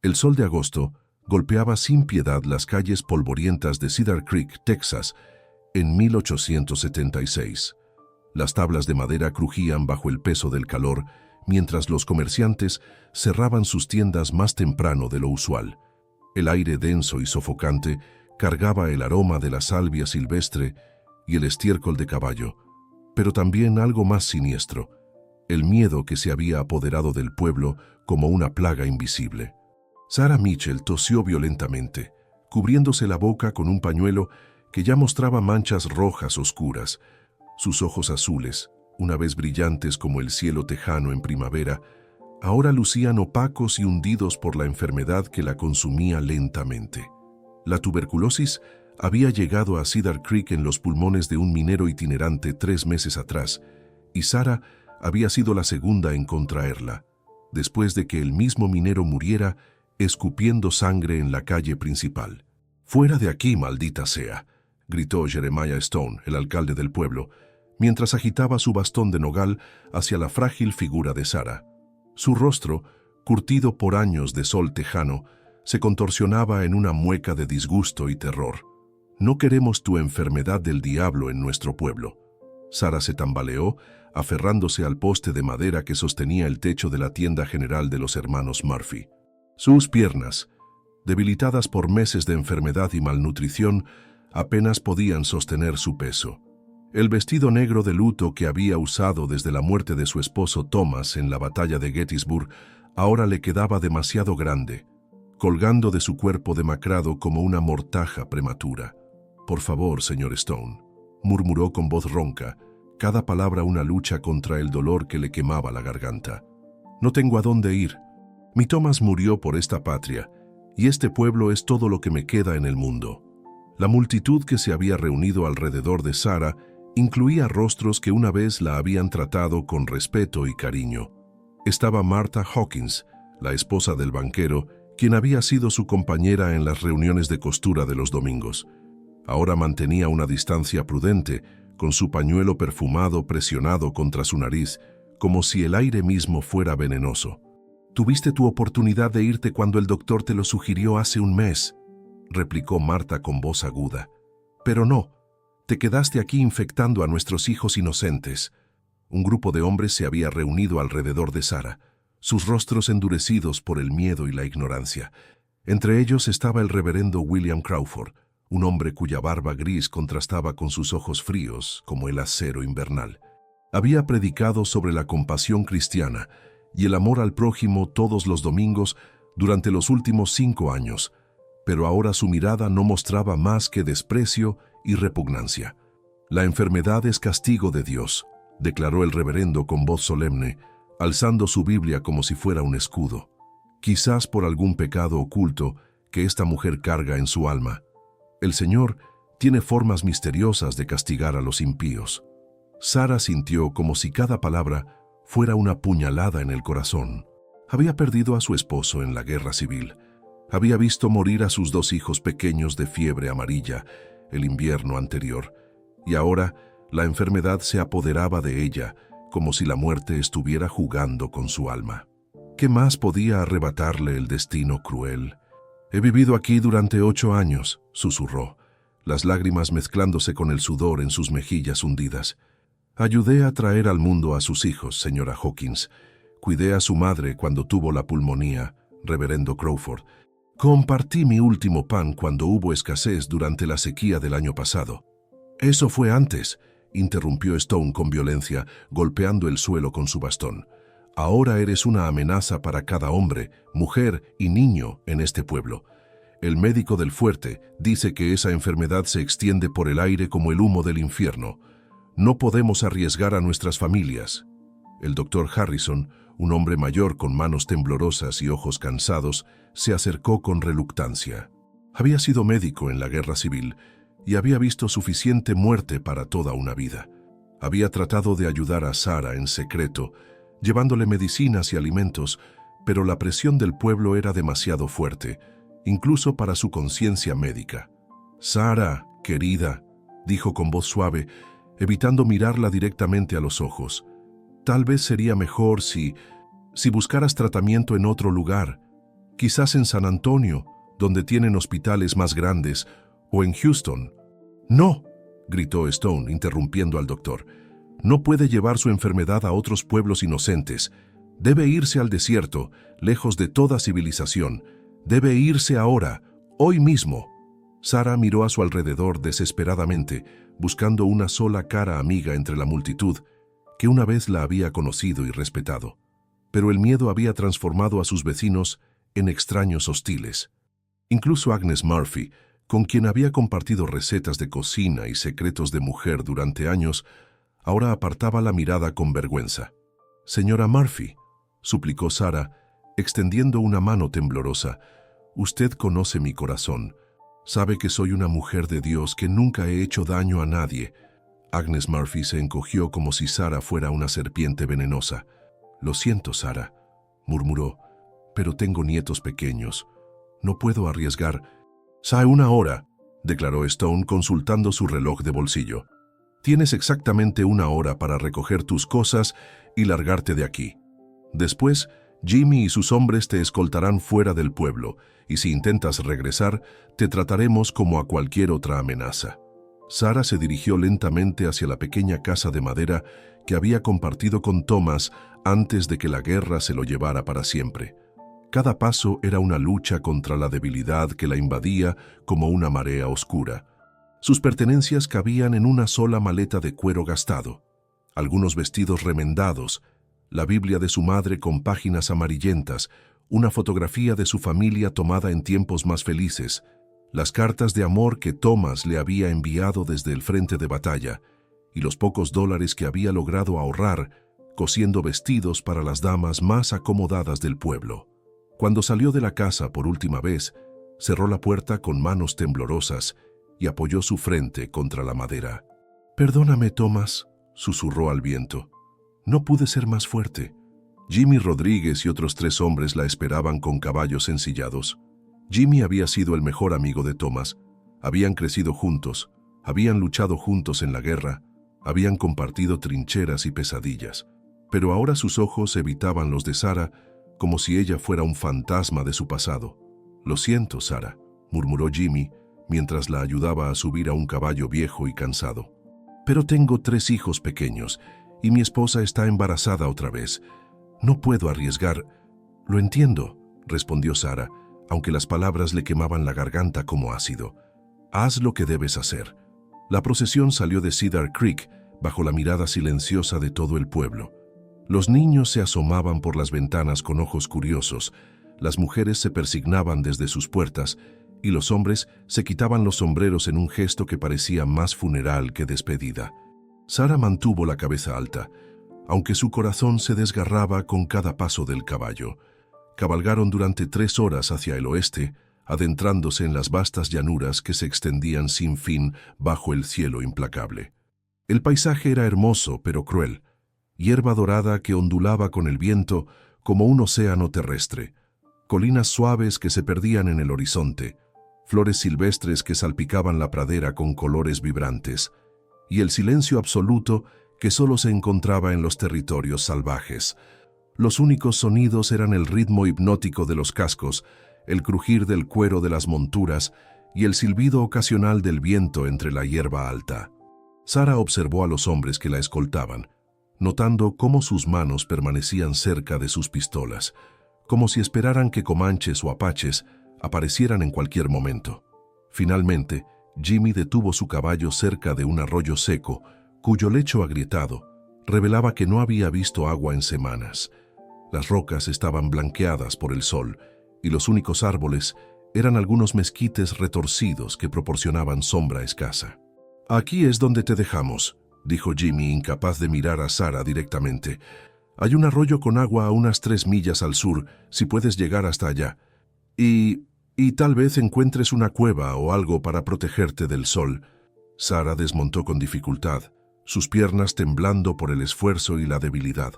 El sol de agosto golpeaba sin piedad las calles polvorientas de Cedar Creek, Texas, en 1876. Las tablas de madera crujían bajo el peso del calor, mientras los comerciantes cerraban sus tiendas más temprano de lo usual. El aire denso y sofocante cargaba el aroma de la salvia silvestre y el estiércol de caballo, pero también algo más siniestro, el miedo que se había apoderado del pueblo como una plaga invisible. Sarah Mitchell tosió violentamente, cubriéndose la boca con un pañuelo que ya mostraba manchas rojas oscuras. Sus ojos azules, una vez brillantes como el cielo tejano en primavera, ahora lucían opacos y hundidos por la enfermedad que la consumía lentamente. La tuberculosis había llegado a Cedar Creek en los pulmones de un minero itinerante 3 meses atrás, y Sarah había sido la segunda en contraerla, después de que el mismo minero muriera escupiendo sangre en la calle principal. «¡Fuera de aquí, maldita sea!», gritó Jeremiah Stone, el alcalde del pueblo, mientras agitaba su bastón de nogal hacia la frágil figura de Sarah. Su rostro, curtido por años de sol tejano, se contorsionaba en una mueca de disgusto y terror. «No queremos tu enfermedad del diablo en nuestro pueblo». Sarah se tambaleó, aferrándose al poste de madera que sostenía el techo de la tienda general de los hermanos Murphy. Sus piernas, debilitadas por meses de enfermedad y malnutrición, apenas podían sostener su peso. El vestido negro de luto que había usado desde la muerte de su esposo Thomas en la batalla de Gettysburg ahora le quedaba demasiado grande, colgando de su cuerpo demacrado como una mortaja prematura. «Por favor, señor Stone», murmuró con voz ronca, cada palabra una lucha contra el dolor que le quemaba la garganta. «No tengo a dónde ir. Mi Thomas murió por esta patria, y este pueblo es todo lo que me queda en el mundo». La multitud que se había reunido alrededor de Sarah incluía rostros que una vez la habían tratado con respeto y cariño. Estaba Martha Hawkins, la esposa del banquero, quien había sido su compañera en las reuniones de costura de los domingos. Ahora mantenía una distancia prudente, con su pañuelo perfumado presionado contra su nariz, como si el aire mismo fuera venenoso. «Tuviste tu oportunidad de irte cuando el doctor te lo sugirió hace un mes», replicó Martha con voz aguda. «Pero no, te quedaste aquí infectando a nuestros hijos inocentes». Un grupo de hombres se había reunido alrededor de Sarah, sus rostros endurecidos por el miedo y la ignorancia. Entre ellos estaba el reverendo William Crawford, un hombre cuya barba gris contrastaba con sus ojos fríos como el acero invernal. Había predicado sobre la compasión cristiana y el amor al prójimo todos los domingos durante los últimos 5 años, pero ahora su mirada no mostraba más que desprecio y repugnancia. «La enfermedad es castigo de Dios», declaró el reverendo con voz solemne, alzando su Biblia como si fuera un escudo. «Quizás por algún pecado oculto que esta mujer carga en su alma. El Señor tiene formas misteriosas de castigar a los impíos». Sarah sintió como si cada palabra fuera una puñalada en el corazón. Había perdido a su esposo en la guerra civil. Había visto morir a sus 2 hijos pequeños de fiebre amarilla el invierno anterior, y ahora la enfermedad se apoderaba de ella, como si la muerte estuviera jugando con su alma. ¿Qué más podía arrebatarle el destino cruel? «He vivido aquí durante 8 años», susurró, las lágrimas mezclándose con el sudor en sus mejillas hundidas. «Ayudé a traer al mundo a sus hijos, señora Hawkins. Cuidé a su madre cuando tuvo la pulmonía, reverendo Crawford. Compartí mi último pan cuando hubo escasez durante la sequía del año pasado». «Eso fue antes», interrumpió Stone con violencia, golpeando el suelo con su bastón. «Ahora eres una amenaza para cada hombre, mujer y niño en este pueblo. El médico del fuerte dice que esa enfermedad se extiende por el aire como el humo del infierno. No podemos arriesgar a nuestras familias». El doctor Harrison, un hombre mayor con manos temblorosas y ojos cansados, se acercó con reluctancia. Había sido médico en la guerra civil y había visto suficiente muerte para toda una vida. Había tratado de ayudar a Sarah en secreto, llevándole medicinas y alimentos, pero la presión del pueblo era demasiado fuerte, incluso para su conciencia médica. «Sarah, querida», dijo con voz suave, evitando mirarla directamente a los ojos, «tal vez sería mejor si buscaras tratamiento en otro lugar. Quizás en San Antonio, donde tienen hospitales más grandes, o en Houston. «No», gritó Stone, interrumpiendo al doctor. «No puede llevar su enfermedad a otros pueblos inocentes. Debe irse al desierto, lejos de toda civilización. Debe irse ahora, hoy mismo». Sarah miró a su alrededor desesperadamente, buscando una sola cara amiga entre la multitud, que una vez la había conocido y respetado. Pero el miedo había transformado a sus vecinos en extraños hostiles. Incluso Agnes Murphy, con quien había compartido recetas de cocina y secretos de mujer durante años, ahora apartaba la mirada con vergüenza. «Señora Murphy», suplicó Sarah, extendiendo una mano temblorosa, «usted conoce mi corazón. Sabe que soy una mujer de Dios, que nunca he hecho daño a nadie». Agnes Murphy se encogió como si Sarah fuera una serpiente venenosa. «Lo siento, Sarah», murmuró, «pero tengo nietos pequeños. No puedo arriesgar». «Sae una hora», declaró Stone consultando su reloj de bolsillo. «Tienes exactamente una hora para recoger tus cosas y largarte de aquí. Después, Jimmy y sus hombres te escoltarán fuera del pueblo, y si intentas regresar, te trataremos como a cualquier otra amenaza». Sarah se dirigió lentamente hacia la pequeña casa de madera que había compartido con Thomas antes de que la guerra se lo llevara para siempre. Cada paso era una lucha contra la debilidad que la invadía como una marea oscura. Sus pertenencias cabían en una sola maleta de cuero gastado, algunos vestidos remendados, la Biblia de su madre con páginas amarillentas, una fotografía de su familia tomada en tiempos más felices, las cartas de amor que Thomas le había enviado desde el frente de batalla, y los pocos dólares que había logrado ahorrar cosiendo vestidos para las damas más acomodadas del pueblo. Cuando salió de la casa por última vez, cerró la puerta con manos temblorosas y apoyó su frente contra la madera. «Perdóname, Thomas», susurró al viento. «No pude ser más fuerte». Jimmy Rodríguez y otros 3 hombres la esperaban con caballos ensillados. Jimmy había sido el mejor amigo de Thomas. Habían crecido juntos, habían luchado juntos en la guerra, habían compartido trincheras y pesadillas. Pero ahora sus ojos evitaban los de Sarah, como si ella fuera un fantasma de su pasado. «Lo siento, Sarah», murmuró Jimmy, mientras la ayudaba a subir a un caballo viejo y cansado. «Pero tengo 3 hijos pequeños, y mi esposa está embarazada otra vez. No puedo arriesgar». «Lo entiendo», respondió Sarah, aunque las palabras le quemaban la garganta como ácido. «Haz lo que debes hacer». La procesión salió de Cedar Creek, bajo la mirada silenciosa de todo el pueblo. Los niños se asomaban por las ventanas con ojos curiosos, las mujeres se persignaban desde sus puertas y los hombres se quitaban los sombreros en un gesto que parecía más funeral que despedida. Sarah mantuvo la cabeza alta, aunque su corazón se desgarraba con cada paso del caballo. Cabalgaron durante 3 horas hacia el oeste, adentrándose en las vastas llanuras que se extendían sin fin bajo el cielo implacable. El paisaje era hermoso pero cruel. Hierba dorada que ondulaba con el viento como un océano terrestre, colinas suaves que se perdían en el horizonte, flores silvestres que salpicaban la pradera con colores vibrantes, y el silencio absoluto que solo se encontraba en los territorios salvajes. Los únicos sonidos eran el ritmo hipnótico de los cascos, el crujir del cuero de las monturas y el silbido ocasional del viento entre la hierba alta. Sarah observó a los hombres que la escoltaban, notando cómo sus manos permanecían cerca de sus pistolas, como si esperaran que comanches o apaches aparecieran en cualquier momento. Finalmente, Jimmy detuvo su caballo cerca de un arroyo seco, cuyo lecho agrietado revelaba que no había visto agua en semanas. Las rocas estaban blanqueadas por el sol, y los únicos árboles eran algunos mezquites retorcidos que proporcionaban sombra escasa. «Aquí es donde te dejamos», dijo Jimmy, incapaz de mirar a Sarah directamente. «Hay un arroyo con agua a unas 3 millas al sur, si puedes llegar hasta allá. Y tal vez encuentres una cueva o algo para protegerte del sol». Sarah desmontó con dificultad, sus piernas temblando por el esfuerzo y la debilidad.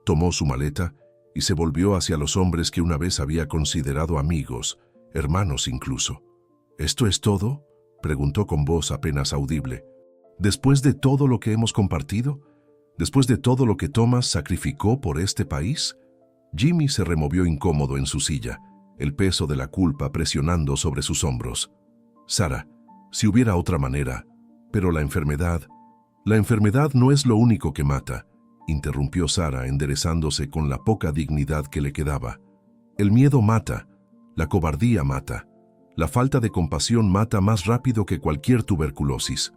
Tomó su maleta y se volvió hacia los hombres que una vez había considerado amigos, hermanos incluso. «¿Esto es todo?», preguntó con voz apenas audible. «¿Después de todo lo que hemos compartido? ¿Después de todo lo que Thomas sacrificó por este país?». Jimmy se removió incómodo en su silla. el peso de la culpa presionando sobre sus hombros. Sara, si hubiera otra manera, pero la enfermedad no es lo único que mata, interrumpió Sara enderezándose con la poca dignidad que le quedaba. El miedo mata, la cobardía mata, la falta de compasión mata más rápido que cualquier tuberculosis.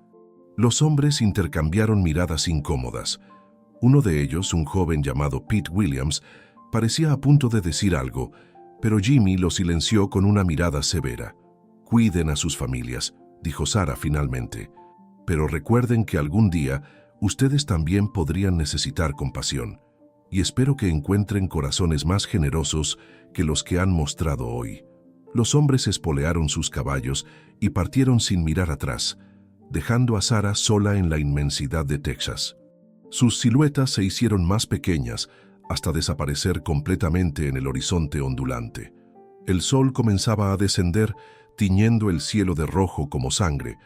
Los hombres intercambiaron miradas incómodas. Uno de ellos, un joven llamado Pete Williams, parecía a punto de decir algo, pero Jimmy lo silenció con una mirada severa. «Cuiden a sus familias», dijo Sara finalmente. «Pero recuerden que algún día ustedes también podrían necesitar compasión, y espero que encuentren corazones más generosos que los que han mostrado hoy». Los hombres espolearon sus caballos y partieron sin mirar atrás, dejando a Sara sola en la inmensidad de Texas. Sus siluetas se hicieron más pequeñas hasta desaparecer completamente en el horizonte ondulante. El sol comenzaba a descender, tiñendo el cielo de rojo como sangre,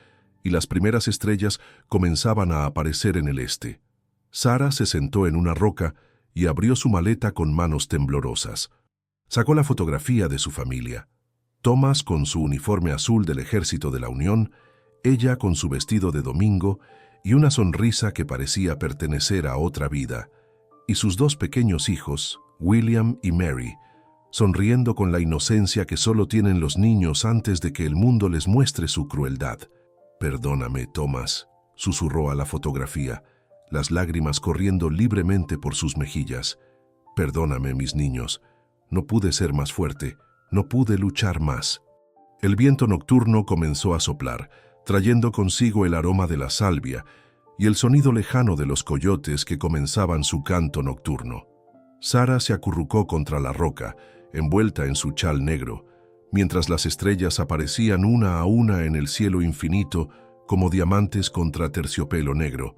y las primeras estrellas comenzaban a aparecer en el este. Sara se sentó en una roca y abrió su maleta con manos temblorosas. Sacó la fotografía de su familia. Thomas con su uniforme azul del Ejército de la Unión, ella con su vestido de domingo y una sonrisa que parecía pertenecer a otra vida, y sus dos pequeños hijos, William y Mary, sonriendo con la inocencia que solo tienen los niños antes de que el mundo les muestre su crueldad. «Perdóname, Thomas», susurró a la fotografía, las lágrimas corriendo libremente por sus mejillas. «Perdóname, mis niños, no pude ser más fuerte, no pude luchar más». El viento nocturno comenzó a soplar, trayendo consigo el aroma de la salvia y el sonido lejano de los coyotes que comenzaban su canto nocturno. Sara se acurrucó contra la roca, envuelta en su chal negro, mientras las estrellas aparecían una a una en el cielo infinito como diamantes contra terciopelo negro.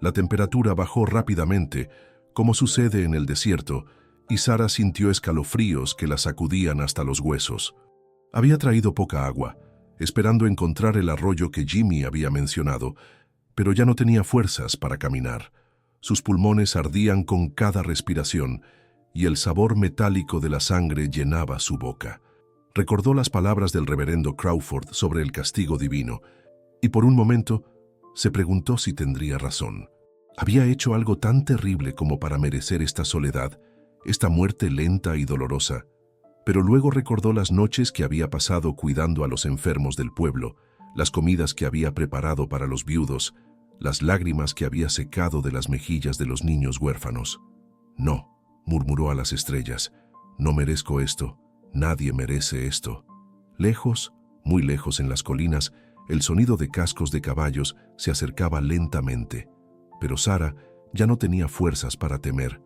La temperatura bajó rápidamente, como sucede en el desierto, y Sara sintió escalofríos que la sacudían hasta los huesos. Había traído poca agua, esperando encontrar el arroyo que Jimmy había mencionado, pero ya no tenía fuerzas para caminar. Sus pulmones ardían con cada respiración, y el sabor metálico de la sangre llenaba su boca. Recordó las palabras del reverendo Crawford sobre el castigo divino, y por un momento se preguntó si tendría razón. ¿Había hecho algo tan terrible como para merecer esta soledad, esta muerte lenta y dolorosa? Pero luego recordó las noches que había pasado cuidando a los enfermos del pueblo, las comidas que había preparado para los viudos, las lágrimas que había secado de las mejillas de los niños huérfanos. «No», murmuró a las estrellas, «no merezco esto, nadie merece esto». Lejos, muy lejos en las colinas, el sonido de cascos de caballos se acercaba lentamente, pero Sara ya no tenía fuerzas para temer.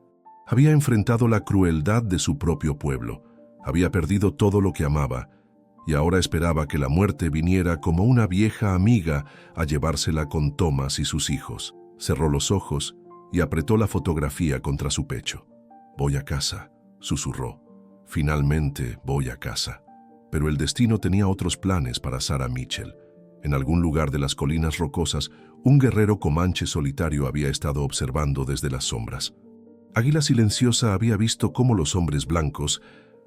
Había enfrentado la crueldad de su propio pueblo, había perdido todo lo que amaba, y ahora esperaba que la muerte viniera como una vieja amiga a llevársela con Thomas y sus hijos. Cerró los ojos y apretó la fotografía contra su pecho. «Voy a casa», susurró. «Finalmente voy a casa». Pero el destino tenía otros planes para Sara Mitchell. En algún lugar de las colinas rocosas, un guerrero comanche solitario había estado observando desde las sombras. Águila Silenciosa había visto cómo los hombres blancos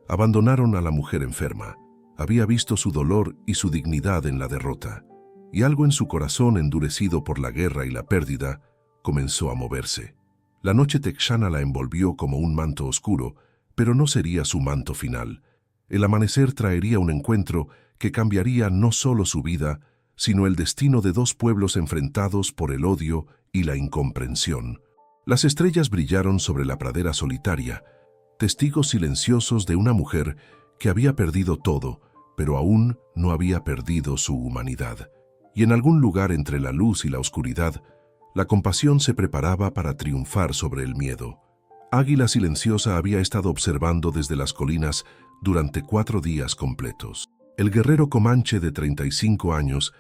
abandonaron a la mujer enferma. Había visto su dolor y su dignidad en la derrota, y algo en su corazón endurecido por la guerra y la pérdida comenzó a moverse. La noche texana la envolvió como un manto oscuro, pero no sería su manto final. El amanecer traería un encuentro que cambiaría no solo su vida, sino el destino de dos pueblos enfrentados por el odio y la incomprensión. Las estrellas brillaron sobre la pradera solitaria, testigos silenciosos de una mujer que había perdido todo, pero aún no había perdido su humanidad. Y en algún lugar entre la luz y la oscuridad, la compasión se preparaba para triunfar sobre el miedo. Águila Silenciosa había estado observando desde las colinas durante 4 días completos. El guerrero comanche de 35 años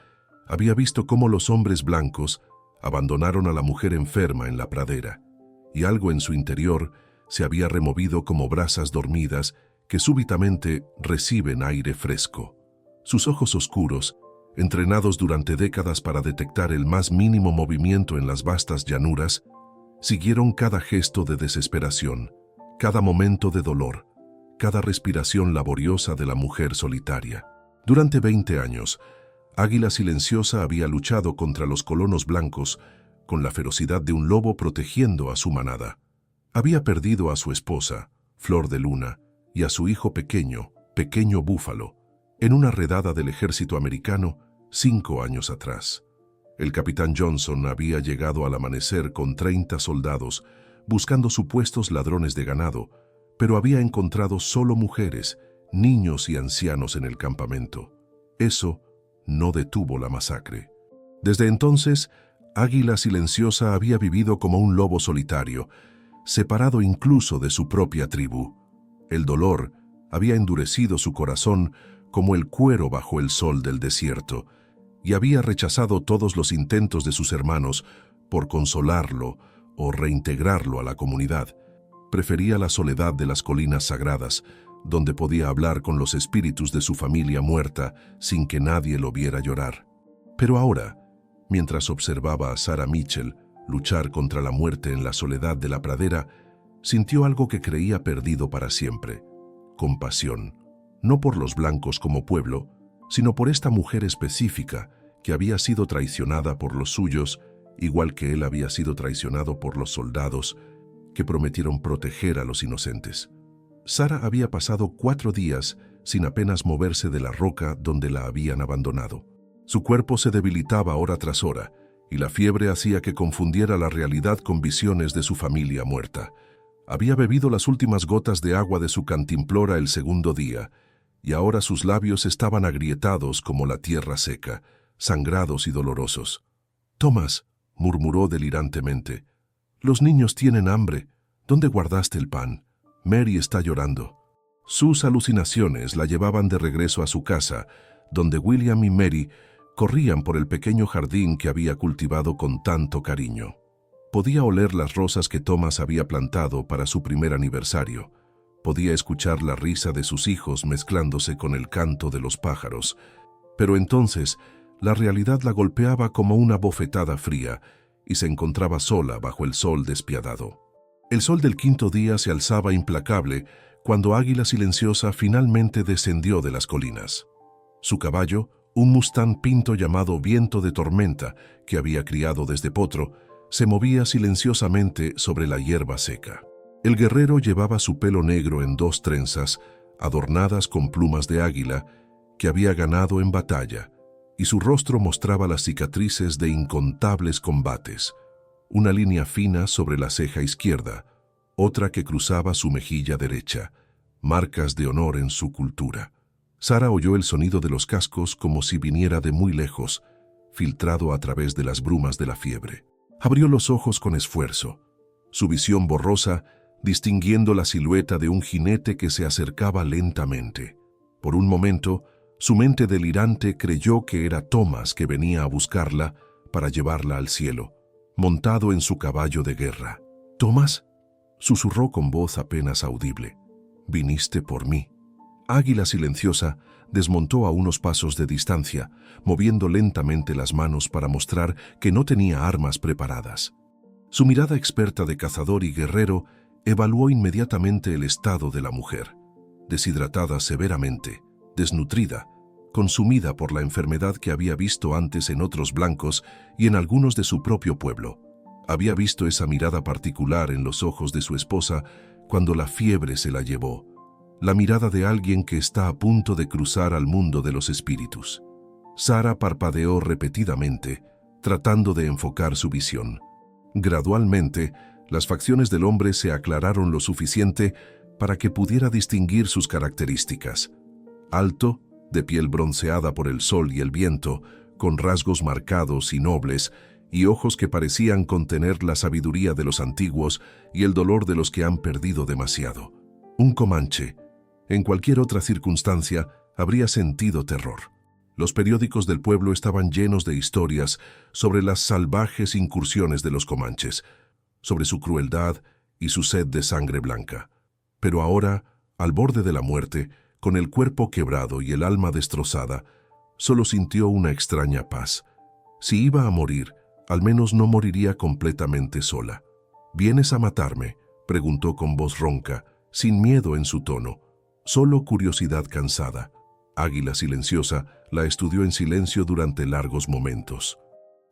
había visto cómo los hombres blancos abandonaron a la mujer enferma en la pradera, y algo en su interior se había removido como brasas dormidas que súbitamente reciben aire fresco. Sus ojos oscuros, entrenados durante décadas para detectar el más mínimo movimiento en las vastas llanuras, siguieron cada gesto de desesperación, cada momento de dolor, cada respiración laboriosa de la mujer solitaria. Durante 20 años, Águila Silenciosa había luchado contra los colonos blancos con la ferocidad de un lobo protegiendo a su manada. Había perdido a su esposa, Flor de Luna, y a su hijo pequeño, Pequeño Búfalo, en una redada del ejército americano 5 años atrás. El capitán Johnson había llegado al amanecer con 30 soldados, buscando supuestos ladrones de ganado, pero había encontrado solo mujeres, niños y ancianos en el campamento. Eso no detuvo la masacre. Desde entonces, Águila Silenciosa había vivido como un lobo solitario, separado incluso de su propia tribu. El dolor había endurecido su corazón como el cuero bajo el sol del desierto, y había rechazado todos los intentos de sus hermanos por consolarlo o reintegrarlo a la comunidad. Prefería la soledad de las colinas sagradas, donde podía hablar con los espíritus de su familia muerta sin que nadie lo viera llorar. Pero ahora, mientras observaba a Sarah Mitchell luchar contra la muerte en la soledad de la pradera, sintió algo que creía perdido para siempre: compasión, no por los blancos como pueblo, sino por esta mujer específica que había sido traicionada por los suyos, igual que él había sido traicionado por los soldados que prometieron proteger a los inocentes. Sarah había pasado 4 días sin apenas moverse de la roca donde la habían abandonado. Su cuerpo se debilitaba hora tras hora, y la fiebre hacía que confundiera la realidad con visiones de su familia muerta. Había bebido las últimas gotas de agua de su cantimplora el segundo día, y ahora sus labios estaban agrietados como la tierra seca, sangrados y dolorosos. «Thomas», murmuró delirantemente, «los niños tienen hambre. ¿Dónde guardaste el pan? Mary está llorando». Sus alucinaciones la llevaban de regreso a su casa, donde William y Mary corrían por el pequeño jardín que había cultivado con tanto cariño. Podía oler las rosas que Thomas había plantado para su primer aniversario. Podía escuchar la risa de sus hijos mezclándose con el canto de los pájaros. Pero entonces, la realidad la golpeaba como una bofetada fría y se encontraba sola bajo el sol despiadado. El sol del 5.º día se alzaba implacable cuando Águila Silenciosa finalmente descendió de las colinas. Su caballo, un mustán pinto llamado Viento de Tormenta, que había criado desde potro, se movía silenciosamente sobre la hierba seca. El guerrero llevaba su pelo negro en 2 trenzas, adornadas con plumas de águila, que había ganado en batalla, y su rostro mostraba las cicatrices de incontables combates, una línea fina sobre la ceja izquierda, otra que cruzaba su mejilla derecha, marcas de honor en su cultura. Sarah oyó el sonido de los cascos como si viniera de muy lejos, filtrado a través de las brumas de la fiebre. Abrió los ojos con esfuerzo, su visión borrosa, distinguiendo la silueta de un jinete que se acercaba lentamente. Por un momento, su mente delirante creyó que era Thomas que venía a buscarla para llevarla al cielo, montado en su caballo de guerra. «¿Thomas?», susurró con voz apenas audible. «Viniste por mí». Águila Silenciosa desmontó a unos pasos de distancia, moviendo lentamente las manos para mostrar que no tenía armas preparadas. Su mirada experta de cazador y guerrero evaluó inmediatamente el estado de la mujer, deshidratada severamente, desnutrida, consumida por la enfermedad que había visto antes en otros blancos y en algunos de su propio pueblo. Había visto esa mirada particular en los ojos de su esposa cuando la fiebre se la llevó, la mirada de alguien que está a punto de cruzar al mundo de los espíritus. Sarah parpadeó repetidamente, tratando de enfocar su visión. Gradualmente, las facciones del hombre se aclararon lo suficiente para que pudiera distinguir sus características. Alto, de piel bronceada por el sol y el viento, con rasgos marcados y nobles, y ojos que parecían contener la sabiduría de los antiguos y el dolor de los que han perdido demasiado. Un comanche. En cualquier otra circunstancia, habría sentido terror. Los periódicos del pueblo estaban llenos de historias sobre las salvajes incursiones de los comanches, sobre su crueldad y su sed de sangre blanca. Pero ahora, al borde de la muerte, con el cuerpo quebrado y el alma destrozada, solo sintió una extraña paz. Si iba a morir, al menos no moriría completamente sola. «¿Vienes a matarme?», preguntó con voz ronca, sin miedo en su tono. solo curiosidad cansada. Águila Silenciosa la estudió en silencio durante largos momentos.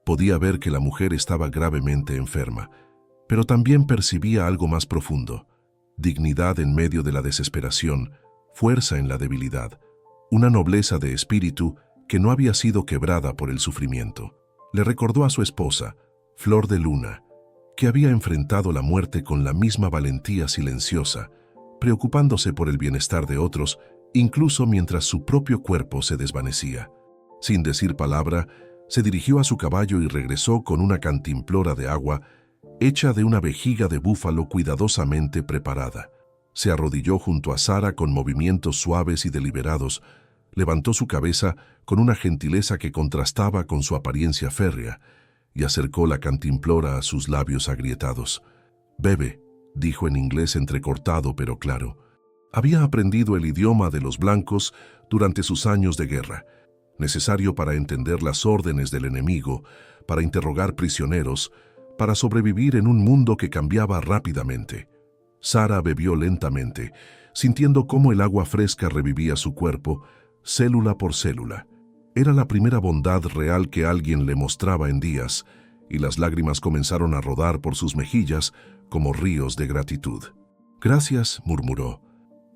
Podía ver que la mujer estaba gravemente enferma, pero también percibía algo más profundo: dignidad en medio de la desesperación, fuerza en la debilidad, una nobleza de espíritu que no había sido quebrada por el sufrimiento. Le recordó a su esposa, Flor de Luna, que había enfrentado la muerte con la misma valentía silenciosa, preocupándose por el bienestar de otros, incluso mientras su propio cuerpo se desvanecía. Sin decir palabra, se dirigió a su caballo y regresó con una cantimplora de agua hecha de una vejiga de búfalo cuidadosamente preparada. Se arrodilló junto a Sara con movimientos suaves y deliberados, levantó su cabeza con una gentileza que contrastaba con su apariencia férrea y acercó la cantimplora a sus labios agrietados. «Bebe», dijo en inglés entrecortado pero claro. Había aprendido el idioma de los blancos durante sus años de guerra, necesario para entender las órdenes del enemigo, para interrogar prisioneros, para sobrevivir en un mundo que cambiaba rápidamente. Sara bebió lentamente, sintiendo cómo el agua fresca revivía su cuerpo, célula por célula. Era la primera bondad real que alguien le mostraba en días, y las lágrimas comenzaron a rodar por sus mejillas como ríos de gratitud. «Gracias», murmuró,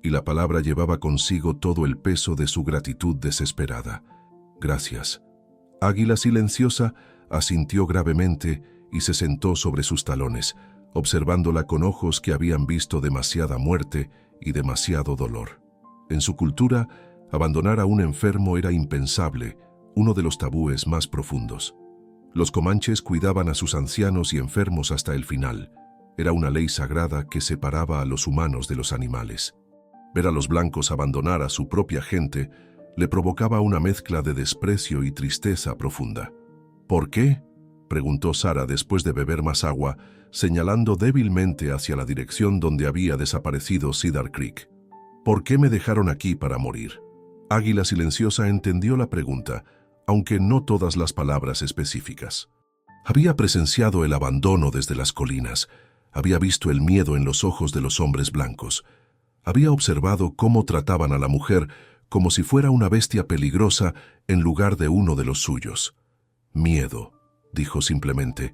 y la palabra llevaba consigo todo el peso de su gratitud desesperada. «Gracias». Águila Silenciosa asintió gravemente y se sentó sobre sus talones, observándola con ojos que habían visto demasiada muerte y demasiado dolor. En su cultura, abandonar a un enfermo era impensable, uno de los tabúes más profundos. Los comanches cuidaban a sus ancianos y enfermos hasta el final. Era una ley sagrada que separaba a los humanos de los animales. Ver a los blancos abandonar a su propia gente le provocaba una mezcla de desprecio y tristeza profunda. «¿Por qué?», preguntó Sara después de beber más agua, señalando débilmente hacia la dirección donde había desaparecido Cedar Creek. «¿Por qué me dejaron aquí para morir?». Águila Silenciosa entendió la pregunta, aunque no todas las palabras específicas. Había presenciado el abandono desde las colinas, había visto el miedo en los ojos de los hombres blancos, había observado cómo trataban a la mujer como si fuera una bestia peligrosa en lugar de uno de los suyos. «Miedo», dijo simplemente,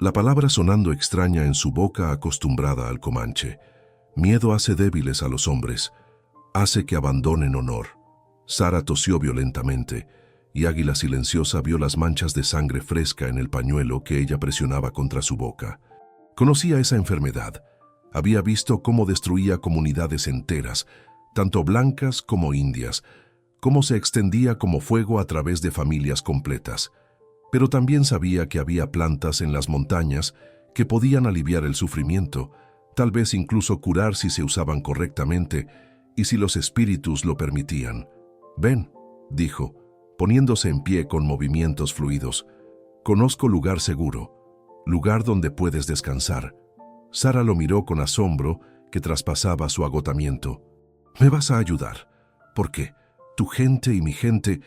la palabra sonando extraña en su boca acostumbrada al comanche. «Miedo hace débiles a los hombres, hace que abandonen honor». Sara tosió violentamente, y Águila Silenciosa vio las manchas de sangre fresca en el pañuelo que ella presionaba contra su boca. Conocía esa enfermedad. Había visto cómo destruía comunidades enteras, tanto blancas como indias, cómo se extendía como fuego a través de familias completas. Pero también sabía que había plantas en las montañas que podían aliviar el sufrimiento, tal vez incluso curar si se usaban correctamente y si los espíritus lo permitían. «Ven», dijo, poniéndose en pie con movimientos fluidos. «Conozco lugar seguro, lugar donde puedes descansar». Sara lo miró con asombro que traspasaba su agotamiento. «¿Me vas a ayudar? ¿Por qué? Tu gente y mi gente...»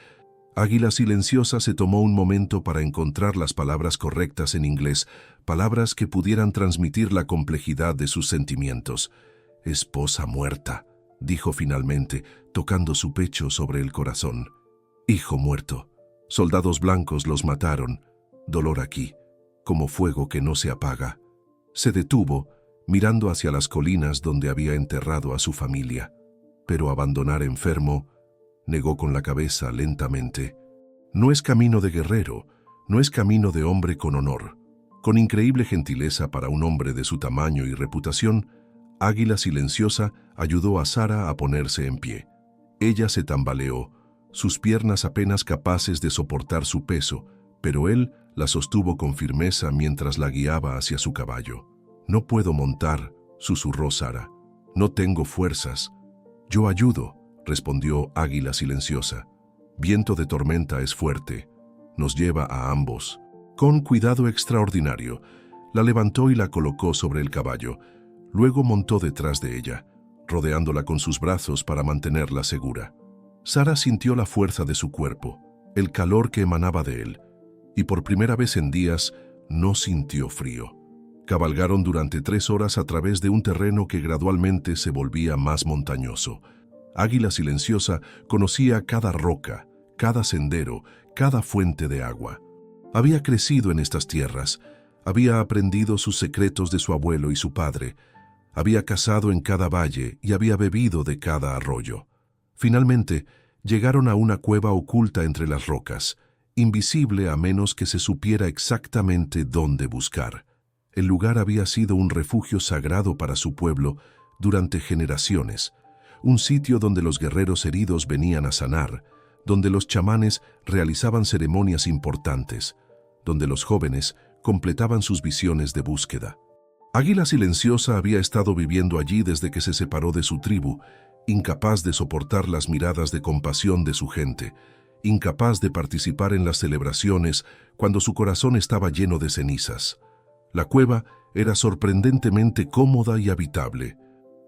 Águila Silenciosa se tomó un momento para encontrar las palabras correctas en inglés, palabras que pudieran transmitir la complejidad de sus sentimientos. «Esposa muerta», dijo finalmente, tocando su pecho sobre el corazón. «Hijo muerto. Soldados blancos los mataron. Dolor aquí, como fuego que no se apaga». Se detuvo, mirando hacia las colinas donde había enterrado a su familia. Pero abandonar enfermo, negó con la cabeza lentamente. «No es camino de guerrero, no es camino de hombre con honor». Con increíble gentileza para un hombre de su tamaño y reputación, Águila Silenciosa ayudó a Sara a ponerse en pie. Ella se tambaleó, sus piernas apenas capaces de soportar su peso, pero él la sostuvo con firmeza mientras la guiaba hacia su caballo. «No puedo montar», susurró Sara. «No tengo fuerzas». «Yo ayudo», respondió Águila Silenciosa. «Viento de tormenta es fuerte. Nos lleva a ambos». Con cuidado extraordinario, la levantó y la colocó sobre el caballo. Luego montó detrás de ella, rodeándola con sus brazos para mantenerla segura. Sara sintió la fuerza de su cuerpo, el calor que emanaba de él, y por primera vez en días no sintió frío. Cabalgaron durante 3 horas a través de un terreno que gradualmente se volvía más montañoso. Águila Silenciosa conocía cada roca, cada sendero, cada fuente de agua. Había crecido en estas tierras, había aprendido sus secretos de su abuelo y su padre, había cazado en cada valle y había bebido de cada arroyo. Finalmente, llegaron a una cueva oculta entre las rocas, invisible a menos que se supiera exactamente dónde buscar. El lugar había sido un refugio sagrado para su pueblo durante generaciones, un sitio donde los guerreros heridos venían a sanar, donde los chamanes realizaban ceremonias importantes, donde los jóvenes completaban sus visiones de búsqueda. Águila Silenciosa había estado viviendo allí desde que se separó de su tribu, incapaz de soportar las miradas de compasión de su gente, incapaz de participar en las celebraciones cuando su corazón estaba lleno de cenizas. La cueva era sorprendentemente cómoda y habitable.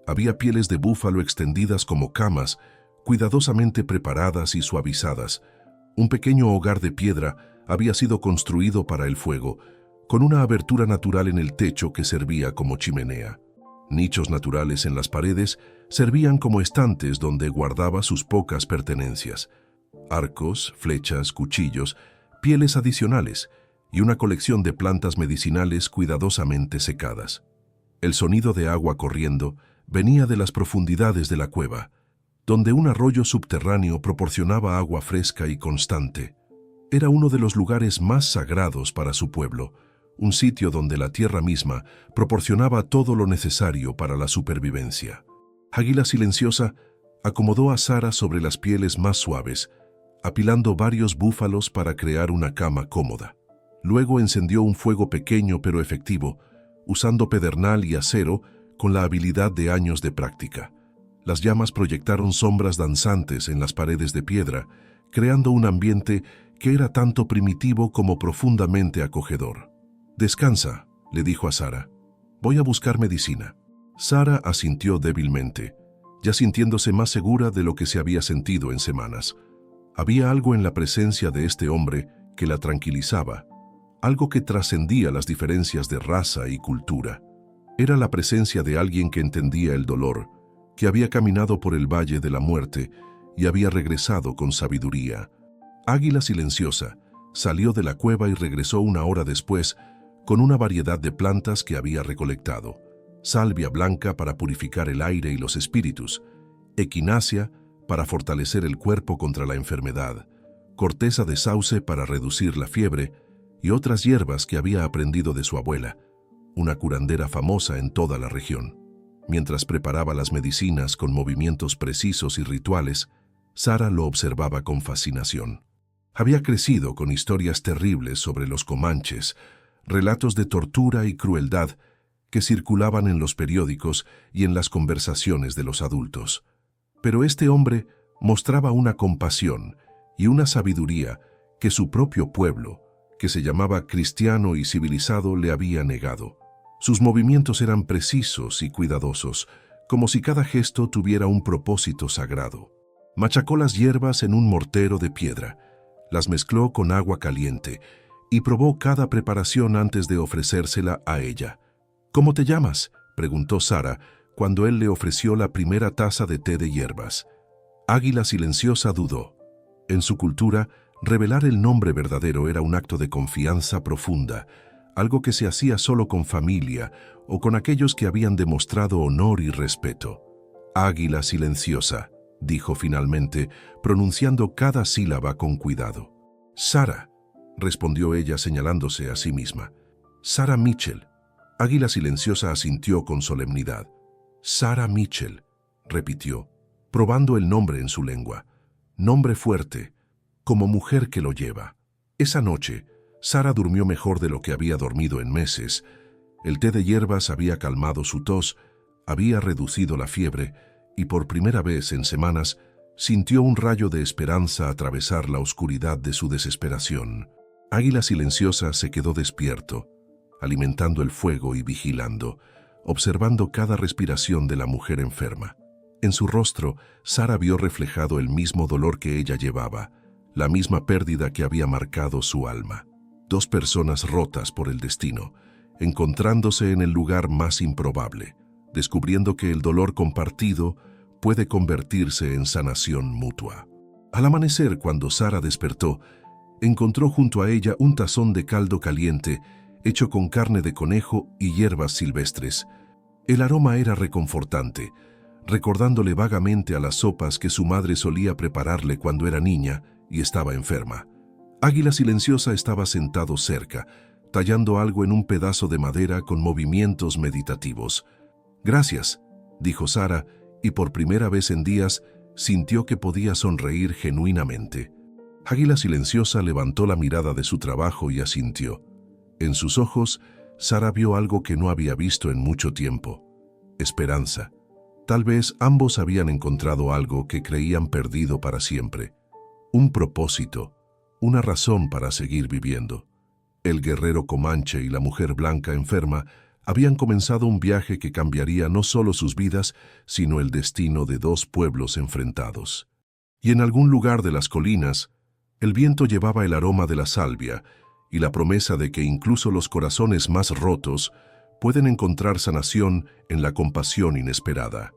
Había pieles de búfalo extendidas como camas, cuidadosamente preparadas y suavizadas. Un pequeño hogar de piedra había sido construido para el fuego, con una abertura natural en el techo que servía como chimenea. Nichos naturales en las paredes servían como estantes donde guardaba sus pocas pertenencias: arcos, flechas, cuchillos, pieles adicionales y una colección de plantas medicinales cuidadosamente secadas. El sonido de agua corriendo venía de las profundidades de la cueva, donde un arroyo subterráneo proporcionaba agua fresca y constante. Era uno de los lugares más sagrados para su pueblo, un sitio donde la tierra misma proporcionaba todo lo necesario para la supervivencia. Águila Silenciosa acomodó a Sara sobre las pieles más suaves, apilando varios búfalos para crear una cama cómoda. Luego encendió un fuego pequeño pero efectivo, usando pedernal y acero con la habilidad de años de práctica. Las llamas proyectaron sombras danzantes en las paredes de piedra, creando un ambiente que era tanto primitivo como profundamente acogedor. «Descansa», le dijo a Sara. «Voy a buscar medicina». Sara asintió débilmente, ya sintiéndose más segura de lo que se había sentido en semanas. Había algo en la presencia de este hombre que la tranquilizaba, algo que trascendía las diferencias de raza y cultura. Era la presencia de alguien que entendía el dolor, que había caminado por el valle de la muerte y había regresado con sabiduría. Águila Silenciosa salió de la cueva y regresó una hora después con una variedad de plantas que había recolectado: salvia blanca para purificar el aire y los espíritus, equinácea para fortalecer el cuerpo contra la enfermedad, corteza de sauce para reducir la fiebre y otras hierbas que había aprendido de su abuela, una curandera famosa en toda la región. Mientras preparaba las medicinas con movimientos precisos y rituales, Sara lo observaba con fascinación. Había crecido con historias terribles sobre los comanches, relatos de tortura y crueldad que circulaban en los periódicos y en las conversaciones de los adultos. Pero este hombre mostraba una compasión y una sabiduría que su propio pueblo, que se llamaba cristiano y civilizado, le había negado. Sus movimientos eran precisos y cuidadosos, como si cada gesto tuviera un propósito sagrado. Machacó las hierbas en un mortero de piedra, las mezcló con agua caliente y probó cada preparación antes de ofrecérsela a ella. «¿Cómo te llamas?», preguntó Sara cuando él le ofreció la primera taza de té de hierbas. Águila Silenciosa dudó. En su cultura, revelar el nombre verdadero era un acto de confianza profunda, algo que se hacía solo con familia o con aquellos que habían demostrado honor y respeto. «Águila Silenciosa», dijo finalmente, pronunciando cada sílaba con cuidado. «Sara», respondió ella señalándose a sí misma. «Sara Mitchell». Águila Silenciosa asintió con solemnidad. «Sara Mitchell», repitió, probando el nombre en su lengua. Nombre fuerte, como mujer que lo lleva. Esa noche, Sara durmió mejor de lo que había dormido en meses. El té de hierbas había calmado su tos, había reducido la fiebre, y por primera vez en semanas sintió un rayo de esperanza atravesar la oscuridad de su desesperación. Águila Silenciosa se quedó despierto, alimentando el fuego y vigilando, observando cada respiración de la mujer enferma. En su rostro, Sara vio reflejado el mismo dolor que ella llevaba, la misma pérdida que había marcado su alma. Dos personas rotas por el destino, encontrándose en el lugar más improbable, descubriendo que el dolor compartido puede convertirse en sanación mutua. Al amanecer, cuando Sara despertó, encontró junto a ella un tazón de caldo caliente hecho con carne de conejo y hierbas silvestres. El aroma era reconfortante, recordándole vagamente a las sopas que su madre solía prepararle cuando era niña y estaba enferma. Águila Silenciosa estaba sentado cerca, tallando algo en un pedazo de madera con movimientos meditativos. «Gracias», dijo Sara, y por primera vez en días sintió que podía sonreír genuinamente. Águila Silenciosa levantó la mirada de su trabajo y asintió. En sus ojos, Sara vio algo que no había visto en mucho tiempo: esperanza. Tal vez ambos habían encontrado algo que creían perdido para siempre. Un propósito, una razón para seguir viviendo. El guerrero comanche y la mujer blanca enferma habían comenzado un viaje que cambiaría no solo sus vidas, sino el destino de dos pueblos enfrentados. Y en algún lugar de las colinas, el viento llevaba el aroma de la salvia y la promesa de que incluso los corazones más rotos pueden encontrar sanación en la compasión inesperada.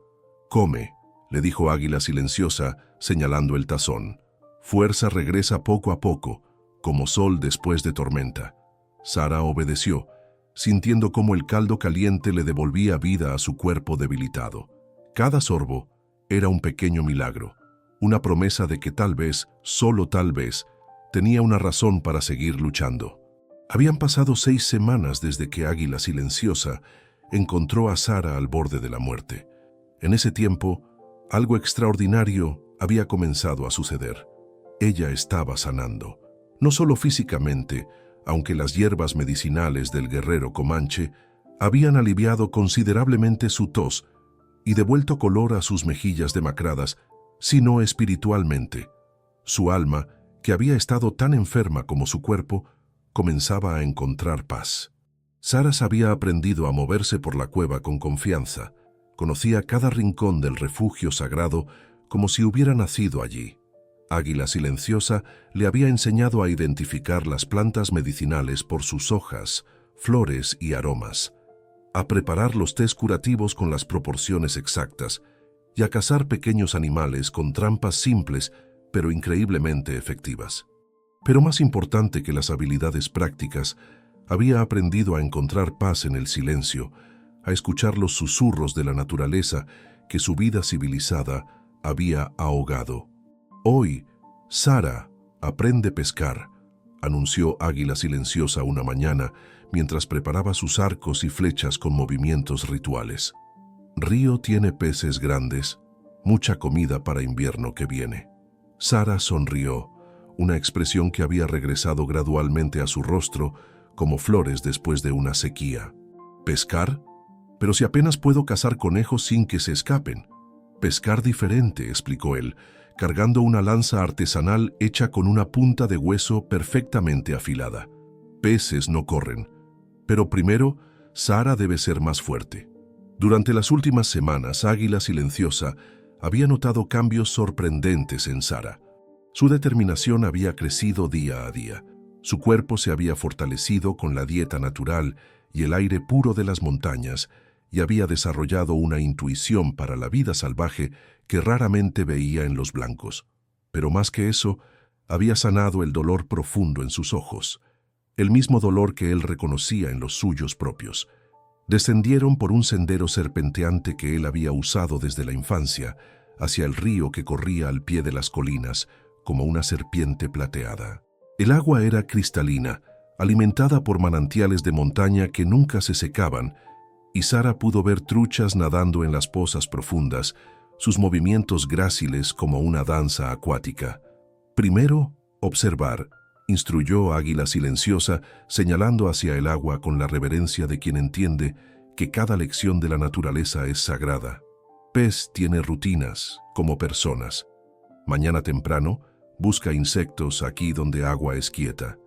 «Come», le dijo Águila Silenciosa, señalando el tazón. «Fuerza regresa poco a poco, como sol después de tormenta». Sara obedeció, sintiendo cómo el caldo caliente le devolvía vida a su cuerpo debilitado. Cada sorbo era un pequeño milagro, una promesa de que tal vez, solo tal vez, tenía una razón para seguir luchando. Habían pasado 6 semanas desde que Águila Silenciosa encontró a Sara al borde de la muerte. En ese tiempo, algo extraordinario había comenzado a suceder. Ella estaba sanando, no solo físicamente, aunque las hierbas medicinales del guerrero comanche habían aliviado considerablemente su tos y devuelto color a sus mejillas demacradas, sino espiritualmente. Su alma, que había estado tan enferma como su cuerpo, comenzaba a encontrar paz. Sara había aprendido a moverse por la cueva con confianza. Conocía cada rincón del refugio sagrado como si hubiera nacido allí. Águila Silenciosa le había enseñado a identificar las plantas medicinales por sus hojas, flores y aromas, a preparar los tés curativos con las proporciones exactas y a cazar pequeños animales con trampas simples pero increíblemente efectivas. Pero más importante que las habilidades prácticas, había aprendido a encontrar paz en el silencio, a escuchar los susurros de la naturaleza que su vida civilizada había ahogado. «Hoy, Sara aprende a pescar», anunció Águila Silenciosa una mañana mientras preparaba sus arcos y flechas con movimientos rituales. «Río tiene peces grandes, mucha comida para invierno que viene». Sara sonrió, una expresión que había regresado gradualmente a su rostro como flores después de una sequía. «¿Pescar? Pero si apenas puedo cazar conejos sin que se escapen». «Pescar diferente», explicó él, cargando una lanza artesanal hecha con una punta de hueso perfectamente afilada. «Peces no corren. Pero primero, Sara debe ser más fuerte». Durante las últimas semanas, Águila Silenciosa había notado cambios sorprendentes en Sara. Su determinación había crecido día a día. Su cuerpo se había fortalecido con la dieta natural y el aire puro de las montañas, y había desarrollado una intuición para la vida salvaje que raramente veía en los blancos. Pero más que eso, había sanado el dolor profundo en sus ojos, el mismo dolor que él reconocía en los suyos propios. Descendieron por un sendero serpenteante que él había usado desde la infancia, hacia el río que corría al pie de las colinas, como una serpiente plateada. El agua era cristalina, alimentada por manantiales de montaña que nunca se secaban, y Sara pudo ver truchas nadando en las pozas profundas, sus movimientos gráciles como una danza acuática. «Primero, observar», instruyó Águila Silenciosa, señalando hacia el agua con la reverencia de quien entiende que cada lección de la naturaleza es sagrada. «Pez tiene rutinas, como personas. Mañana temprano, busca insectos aquí donde agua es quieta.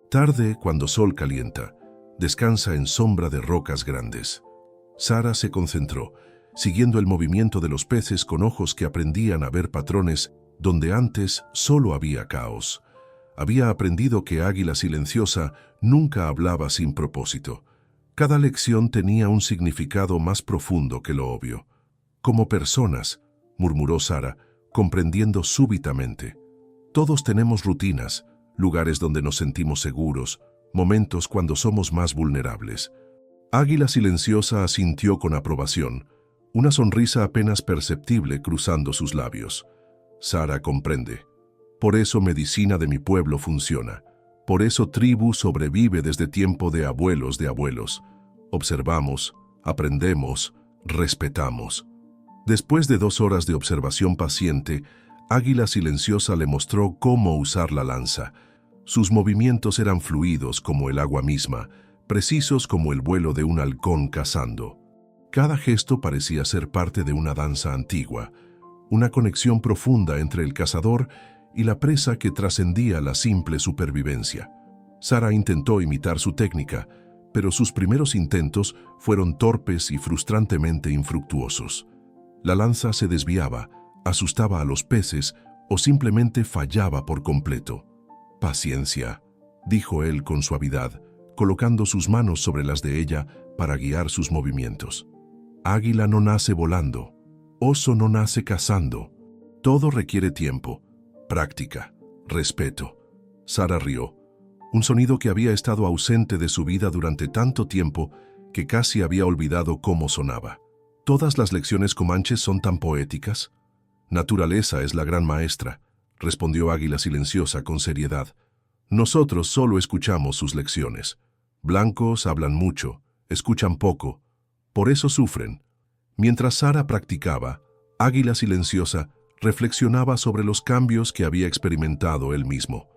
Tarde, cuando sol calienta, descansa en sombra de rocas grandes». Sara se concentró, siguiendo el movimiento de los peces con ojos que aprendían a ver patrones donde antes solo había caos. Había aprendido que Águila Silenciosa nunca hablaba sin propósito. Cada lección tenía un significado más profundo que lo obvio. Como personas, murmuró Sara, comprendiendo súbitamente. Todos tenemos rutinas, lugares donde nos sentimos seguros, momentos cuando somos más vulnerables. Águila Silenciosa asintió con aprobación, una sonrisa apenas perceptible cruzando sus labios. Sara comprende. Por eso medicina de mi pueblo funciona. Por eso tribu sobrevive desde tiempo de abuelos de abuelos. Observamos, aprendemos, respetamos. Después de 2 horas de observación paciente, Águila Silenciosa le mostró cómo usar la lanza. Sus movimientos eran fluidos como el agua misma, precisos como el vuelo de un halcón cazando. Cada gesto parecía ser parte de una danza antigua, una conexión profunda entre el cazador y la presa que trascendía la simple supervivencia. Sara intentó imitar su técnica, pero sus primeros intentos fueron torpes y frustrantemente infructuosos. La lanza se desviaba, asustaba a los peces o simplemente fallaba por completo. «Paciencia», dijo él con suavidad, colocando sus manos sobre las de ella para guiar sus movimientos. Águila no nace volando, oso no nace cazando. Todo requiere tiempo, práctica, respeto. Sara rió, un sonido que había estado ausente de su vida durante tanto tiempo que casi había olvidado cómo sonaba. ¿Todas las lecciones comanches son tan poéticas? Naturaleza es la gran maestra, respondió Águila Silenciosa con seriedad. Nosotros solo escuchamos sus lecciones. Blancos hablan mucho, escuchan poco, por eso sufren. Mientras Sara practicaba, Águila Silenciosa reflexionaba sobre los cambios que había experimentado él mismo.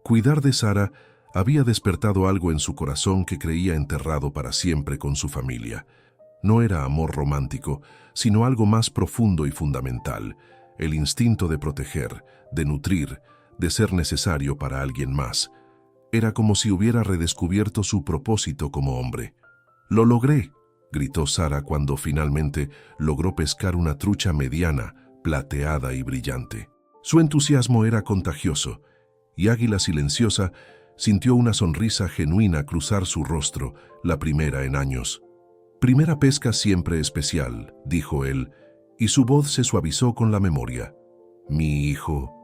Cuidar de Sara había despertado algo en su corazón que creía enterrado para siempre con su familia. No era amor romántico, sino algo más profundo y fundamental, el instinto de proteger, de nutrir, de ser necesario para alguien más. Era como si hubiera redescubierto su propósito como hombre. «¡Lo logré!», gritó Sara cuando finalmente logró pescar una trucha mediana, plateada y brillante. Su entusiasmo era contagioso, y Águila Silenciosa sintió una sonrisa genuina cruzar su rostro, la primera en años. «Primera pesca siempre especial», dijo él, y su voz se suavizó con la memoria. «Mi hijo,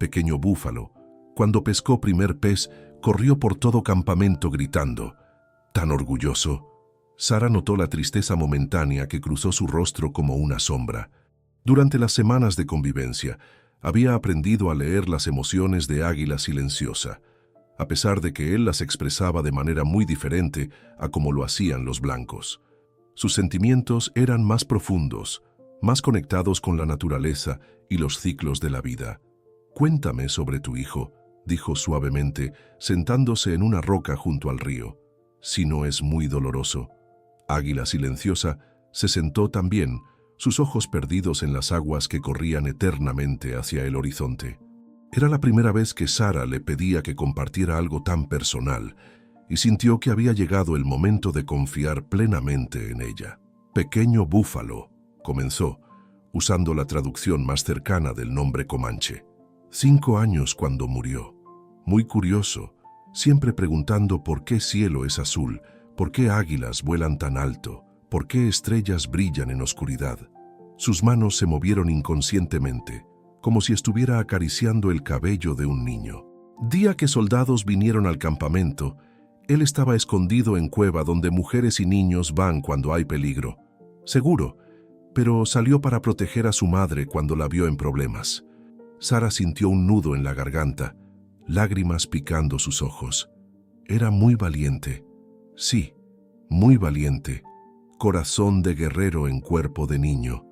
pequeño búfalo, cuando pescó primer pez, corrió por todo campamento gritando. Tan orgulloso». Sara notó la tristeza momentánea que cruzó su rostro como una sombra. Durante las semanas de convivencia, había aprendido a leer las emociones de Águila Silenciosa, a pesar de que él las expresaba de manera muy diferente a como lo hacían los blancos. Sus sentimientos eran más profundos, más conectados con la naturaleza y los ciclos de la vida. «Cuéntame sobre tu hijo», dijo suavemente, sentándose en una roca junto al río. «Si no es muy doloroso». Águila Silenciosa se sentó también, sus ojos perdidos en las aguas que corrían eternamente hacia el horizonte. Era la primera vez que Sara le pedía que compartiera algo tan personal, y sintió que había llegado el momento de confiar plenamente en ella. «Pequeño búfalo», comenzó, usando la traducción más cercana del nombre comanche. 5 años cuando murió. Muy curioso, siempre preguntando por qué cielo es azul, por qué águilas vuelan tan alto, por qué estrellas brillan en oscuridad. Sus manos se movieron inconscientemente, como si estuviera acariciando el cabello de un niño. Día que soldados vinieron al campamento, él estaba escondido en cueva donde mujeres y niños van cuando hay peligro. Seguro, pero salió para proteger a su madre cuando la vio en problemas. Sara sintió un nudo en la garganta, lágrimas picando sus ojos. Era muy valiente. Sí, muy valiente. Corazón de guerrero en cuerpo de niño.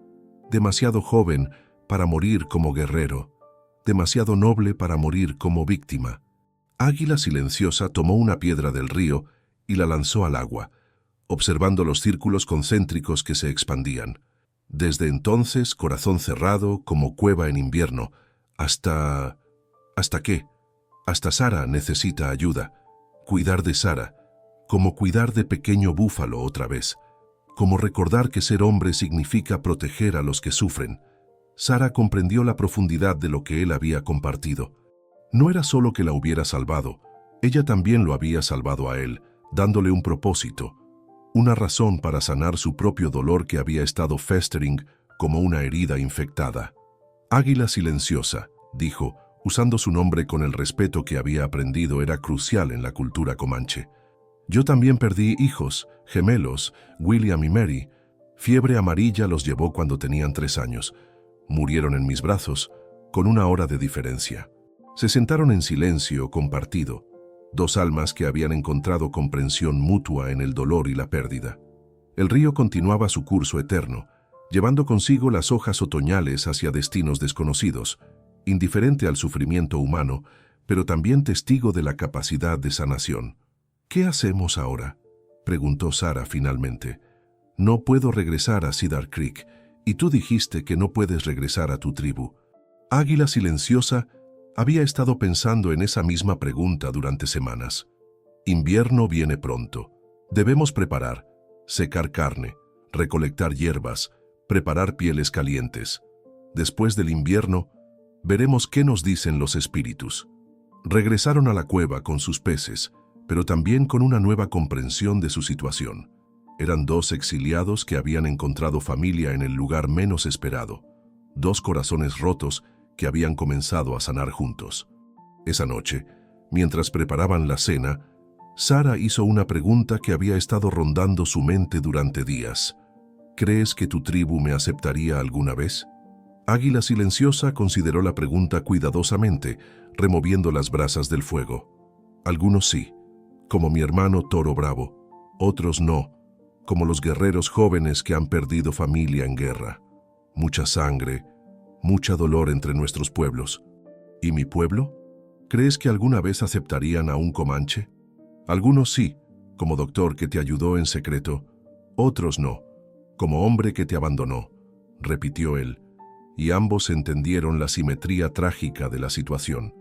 Demasiado joven para morir como guerrero. Demasiado noble para morir como víctima. Águila Silenciosa tomó una piedra del río y la lanzó al agua, observando los círculos concéntricos que se expandían. Desde entonces, corazón cerrado, como cueva en invierno, hasta... ¿Hasta qué? Hasta Sara necesita ayuda. Cuidar de Sara, como cuidar de pequeño búfalo otra vez, como recordar que ser hombre significa proteger a los que sufren. Sara comprendió la profundidad de lo que él había compartido. No era solo que la hubiera salvado, ella también lo había salvado a él, dándole un propósito, una razón para sanar su propio dolor que había estado festering como una herida infectada. Águila silenciosa, dijo, usando su nombre con el respeto que había aprendido era crucial en la cultura comanche. Yo también perdí hijos, gemelos, William y Mary. Fiebre amarilla los llevó cuando tenían 3 años. Murieron en mis brazos, con 1 hora de diferencia. Se sentaron en silencio compartido, 2 almas que habían encontrado comprensión mutua en el dolor y la pérdida. El río continuaba su curso eterno, llevando consigo las hojas otoñales hacia destinos desconocidos, indiferente al sufrimiento humano, pero también testigo de la capacidad de sanación. ¿Qué hacemos ahora?, preguntó Sarah finalmente. No puedo regresar a Cedar Creek, y tú dijiste que no puedes regresar a tu tribu. Águila silenciosa había estado pensando en esa misma pregunta durante semanas. Invierno viene pronto. Debemos preparar, secar carne, recolectar hierbas, preparar pieles calientes. Después del invierno, veremos qué nos dicen los espíritus. Regresaron a la cueva con sus peces, pero también con una nueva comprensión de su situación. Eran 2 exiliados que habían encontrado familia en el lugar menos esperado, 2 corazones rotos que habían comenzado a sanar juntos. Esa noche, mientras preparaban la cena, Sarah hizo una pregunta que había estado rondando su mente durante días. ¿Crees que tu tribu me aceptaría alguna vez? Águila silenciosa consideró la pregunta cuidadosamente, removiendo las brasas del fuego. Algunos sí, como mi hermano Toro Bravo. Otros no, como los guerreros jóvenes que han perdido familia en guerra. Mucha sangre, mucha dolor entre nuestros pueblos. ¿Y mi pueblo? ¿Crees que alguna vez aceptarían a un comanche? Algunos sí, como doctor que te ayudó en secreto. Otros no, como hombre que te abandonó, repitió él, y ambos entendieron la simetría trágica de la situación.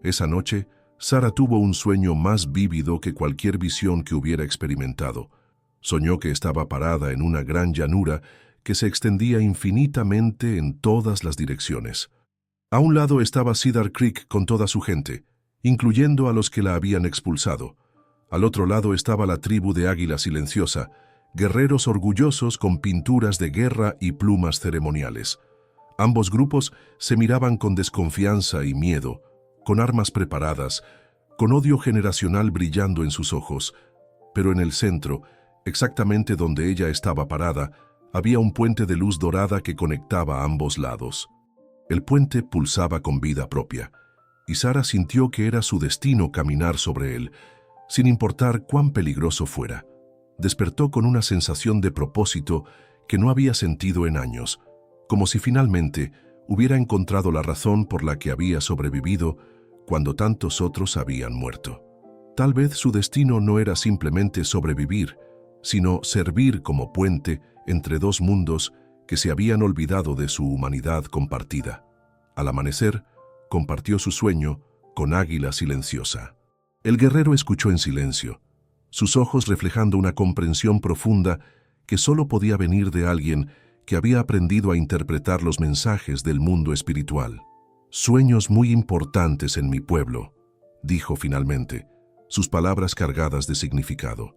Esa noche, Sarah tuvo un sueño más vívido que cualquier visión que hubiera experimentado. Soñó que estaba parada en una gran llanura que se extendía infinitamente en todas las direcciones. A un lado estaba Cedar Creek con toda su gente, incluyendo a los que la habían expulsado. Al otro lado estaba la tribu de Águila Silenciosa, guerreros orgullosos con pinturas de guerra y plumas ceremoniales. Ambos grupos se miraban con desconfianza y miedo, con armas preparadas, con odio generacional brillando en sus ojos. Pero en el centro, exactamente donde ella estaba parada, había un puente de luz dorada que conectaba ambos lados. El puente pulsaba con vida propia, y Sarah sintió que era su destino caminar sobre él, sin importar cuán peligroso fuera. Despertó con una sensación de propósito que no había sentido en años, como si finalmente hubiera encontrado la razón por la que había sobrevivido cuando tantos otros habían muerto. Tal vez su destino no era simplemente sobrevivir, sino servir como puente entre 2 mundos que se habían olvidado de su humanidad compartida. Al amanecer, compartió su sueño con Águila Silenciosa. El guerrero escuchó en silencio, sus ojos reflejando una comprensión profunda que solo podía venir de alguien que había aprendido a interpretar los mensajes del mundo espiritual. «Sueños muy importantes en mi pueblo», dijo finalmente, sus palabras cargadas de significado.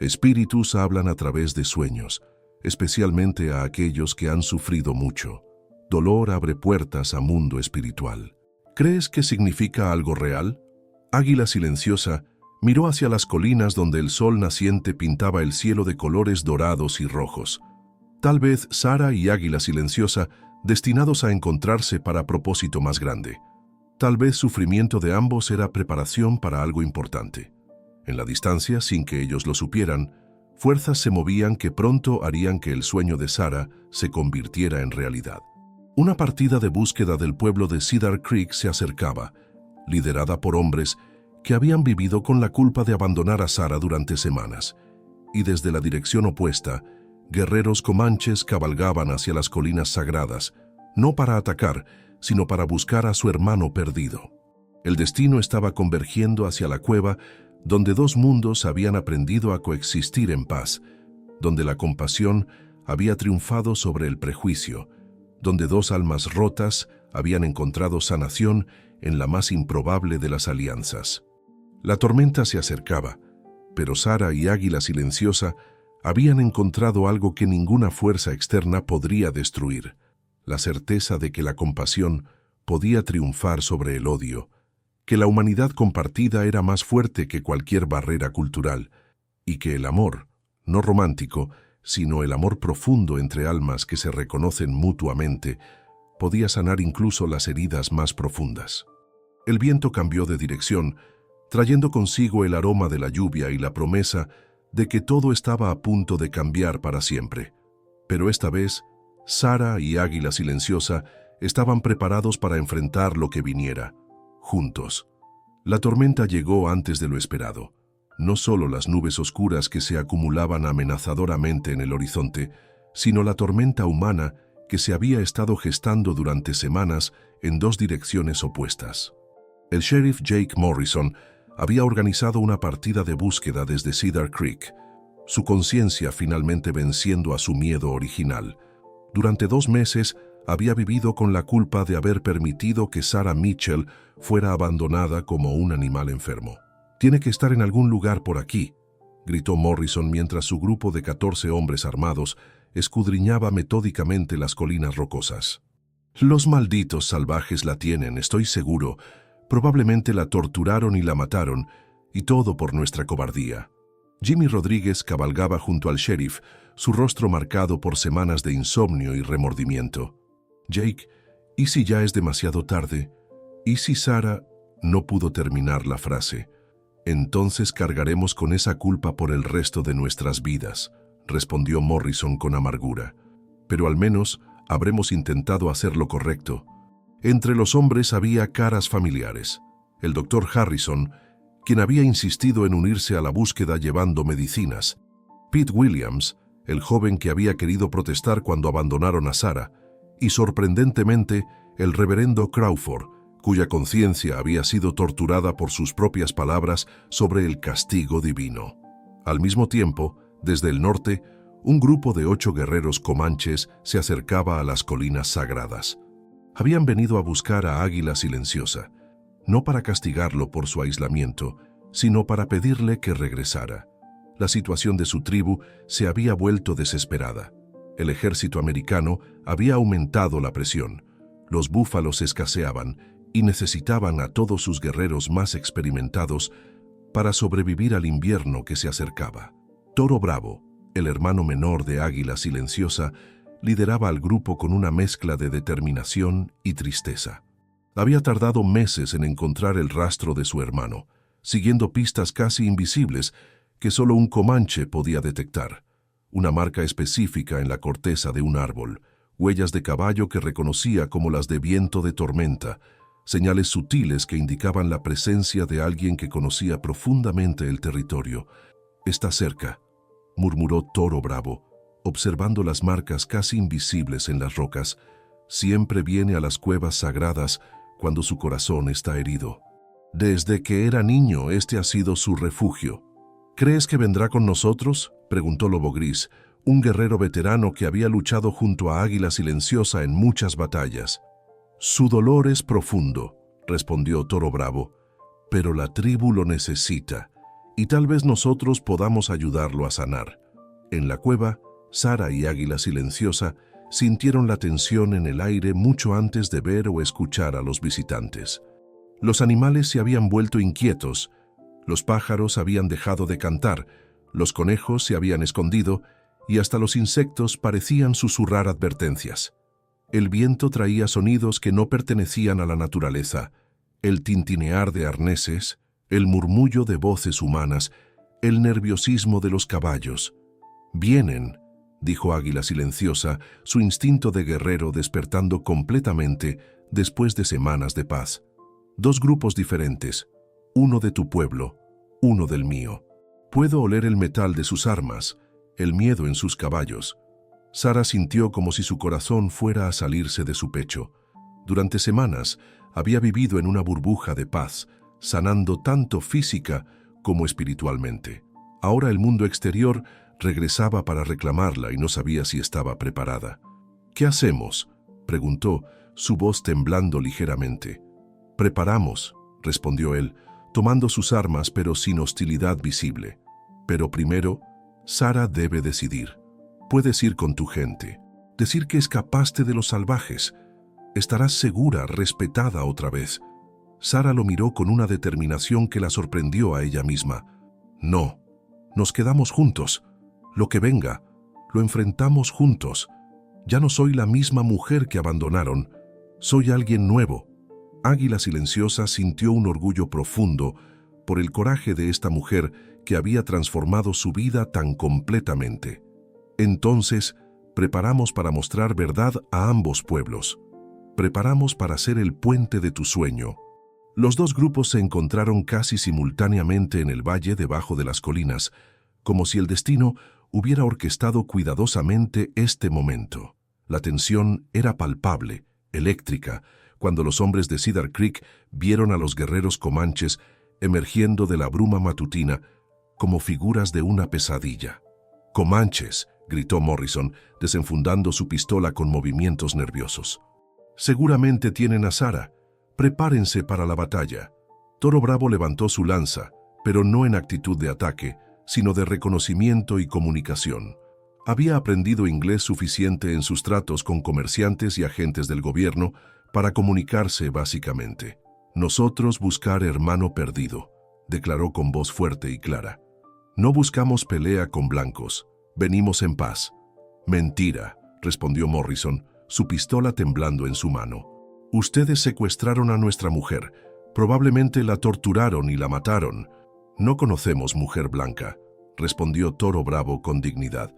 Espíritus hablan a través de sueños, especialmente a aquellos que han sufrido mucho. Dolor abre puertas a mundo espiritual. ¿Crees que significa algo real? Águila Silenciosa miró hacia las colinas donde el sol naciente pintaba el cielo de colores dorados y rojos. Tal vez Sarah y Águila Silenciosa destinados a encontrarse para propósito más grande. Tal vez sufrimiento de ambos era preparación para algo importante. En la distancia, sin que ellos lo supieran, fuerzas se movían que pronto harían que el sueño de Sarah se convirtiera en realidad. Una partida de búsqueda del pueblo de Cedar Creek se acercaba, liderada por hombres que habían vivido con la culpa de abandonar a Sarah durante semanas, y desde la dirección opuesta, guerreros comanches cabalgaban hacia las colinas sagradas, no para atacar, sino para buscar a su hermano perdido. El destino estaba convergiendo hacia la cueva donde 2 mundos habían aprendido a coexistir en paz, donde la compasión había triunfado sobre el prejuicio, donde 2 almas rotas habían encontrado sanación en la más improbable de las alianzas. La tormenta se acercaba, pero Sarah y Águila Silenciosa Habían encontrado algo que ninguna fuerza externa podría destruir: la certeza de que la compasión podía triunfar sobre el odio, que la humanidad compartida era más fuerte que cualquier barrera cultural, y que el amor, no romántico, sino el amor profundo entre almas que se reconocen mutuamente, podía sanar incluso las heridas más profundas. El viento cambió de dirección, trayendo consigo el aroma de la lluvia y la promesa de que todo estaba a punto de cambiar para siempre. Pero esta vez, Sara y Águila Silenciosa estaban preparados para enfrentar lo que viniera, juntos. La tormenta llegó antes de lo esperado. No solo las nubes oscuras que se acumulaban amenazadoramente en el horizonte, sino la tormenta humana que se había estado gestando durante semanas en dos direcciones opuestas. El sheriff Jake Morrison había organizado una partida de búsqueda desde Cedar Creek, su conciencia finalmente venciendo a su miedo original. Durante 2 meses había vivido con la culpa de haber permitido que Sarah Mitchell fuera abandonada como un animal enfermo. «Tiene que estar en algún lugar por aquí», gritó Morrison mientras su grupo de 14 hombres armados escudriñaba metódicamente las colinas rocosas. «Los malditos salvajes la tienen, estoy seguro. Probablemente la torturaron y la mataron, y todo por nuestra cobardía». Jimmy Rodríguez cabalgaba junto al sheriff, su rostro marcado por semanas de insomnio y remordimiento. «Jake, ¿y si ya es demasiado tarde? ¿Y si Sarah...?» No pudo terminar la frase. «Entonces cargaremos con esa culpa por el resto de nuestras vidas», respondió Morrison con amargura. «Pero al menos habremos intentado hacer lo correcto». Entre los hombres había caras familiares. El doctor Harrison, quien había insistido en unirse a la búsqueda llevando medicinas. Pete Williams, el joven que había querido protestar cuando abandonaron a Sarah. Y sorprendentemente, el reverendo Crawford, cuya conciencia había sido torturada por sus propias palabras sobre el castigo divino. Al mismo tiempo, desde el norte, un grupo de 8 guerreros comanches se acercaba a las colinas sagradas. Habían venido a buscar a Águila Silenciosa, no para castigarlo por su aislamiento, sino para pedirle que regresara. La situación de su tribu se había vuelto desesperada. El ejército americano había aumentado la presión. Los búfalos escaseaban y necesitaban a todos sus guerreros más experimentados para sobrevivir al invierno que se acercaba. Toro Bravo, el hermano menor de Águila Silenciosa, lideraba al grupo con una mezcla de determinación y tristeza. Había tardado meses en encontrar el rastro de su hermano, siguiendo pistas casi invisibles que solo un comanche podía detectar. Una marca específica en la corteza de un árbol, huellas de caballo que reconocía como las de viento de tormenta, señales sutiles que indicaban la presencia de alguien que conocía profundamente el territorio. «Está cerca», murmuró Toro Bravo, observando las marcas casi invisibles en las rocas. «Siempre viene a las cuevas sagradas cuando su corazón está herido. Desde que era niño, este ha sido su refugio». «¿Crees que vendrá con nosotros?», preguntó Lobo Gris, un guerrero veterano que había luchado junto a Águila Silenciosa en muchas batallas. «Su dolor es profundo», respondió Toro Bravo, «pero la tribu lo necesita, y tal vez nosotros podamos ayudarlo a sanar». En la cueva, Sara y Águila Silenciosa sintieron la tensión en el aire mucho antes de ver o escuchar a los visitantes. Los animales se habían vuelto inquietos, los pájaros habían dejado de cantar, los conejos se habían escondido y hasta los insectos parecían susurrar advertencias. El viento traía sonidos que no pertenecían a la naturaleza: el tintinear de arneses, el murmullo de voces humanas, el nerviosismo de los caballos. «Vienen», dijo Águila Silenciosa, su instinto de guerrero despertando completamente después de semanas de paz. «2 grupos diferentes, uno de tu pueblo, uno del mío. Puedo oler el metal de sus armas, el miedo en sus caballos». Sara sintió como si su corazón fuera a salirse de su pecho. Durante semanas había vivido en una burbuja de paz, sanando tanto física como espiritualmente. Ahora el mundo exterior regresaba para reclamarla y no sabía si estaba preparada. «¿Qué hacemos?», preguntó, su voz temblando ligeramente. «Preparamos», respondió él, tomando sus armas pero sin hostilidad visible. «Pero primero, Sara debe decidir. Puedes ir con tu gente, decir que escapaste de los salvajes. Estarás segura, respetada otra vez. Sara lo miró con una determinación que la sorprendió a ella misma. No, nos quedamos juntos. Lo que venga, lo enfrentamos juntos. Ya no soy la misma mujer que abandonaron. Soy alguien nuevo. Águila Silenciosa sintió un orgullo profundo por el coraje de esta mujer que había transformado su vida tan completamente. Entonces, preparamos para mostrar verdad a ambos pueblos. Preparamos para ser el puente de tu sueño. Los dos grupos se encontraron casi simultáneamente en el valle debajo de las colinas, como si el destino hubiera orquestado cuidadosamente este momento. La tensión era palpable, eléctrica, cuando los hombres de Cedar Creek vieron a los guerreros comanches emergiendo de la bruma matutina como figuras de una pesadilla. «¡Comanches!», gritó Morrison, desenfundando su pistola con movimientos nerviosos. «Seguramente tienen a Sara. Prepárense para la batalla». Toro Bravo levantó su lanza, pero no en actitud de ataque, sino de reconocimiento y comunicación. Había aprendido inglés suficiente en sus tratos con comerciantes y agentes del gobierno para comunicarse básicamente. «Nosotros buscar hermano perdido», declaró con voz fuerte y clara. «No buscamos pelea con blancos. Venimos en paz». «Mentira», respondió Morrison, su pistola temblando en su mano. «Ustedes secuestraron a nuestra mujer. Probablemente la torturaron y la mataron». «No conocemos mujer blanca», respondió Toro Bravo con dignidad.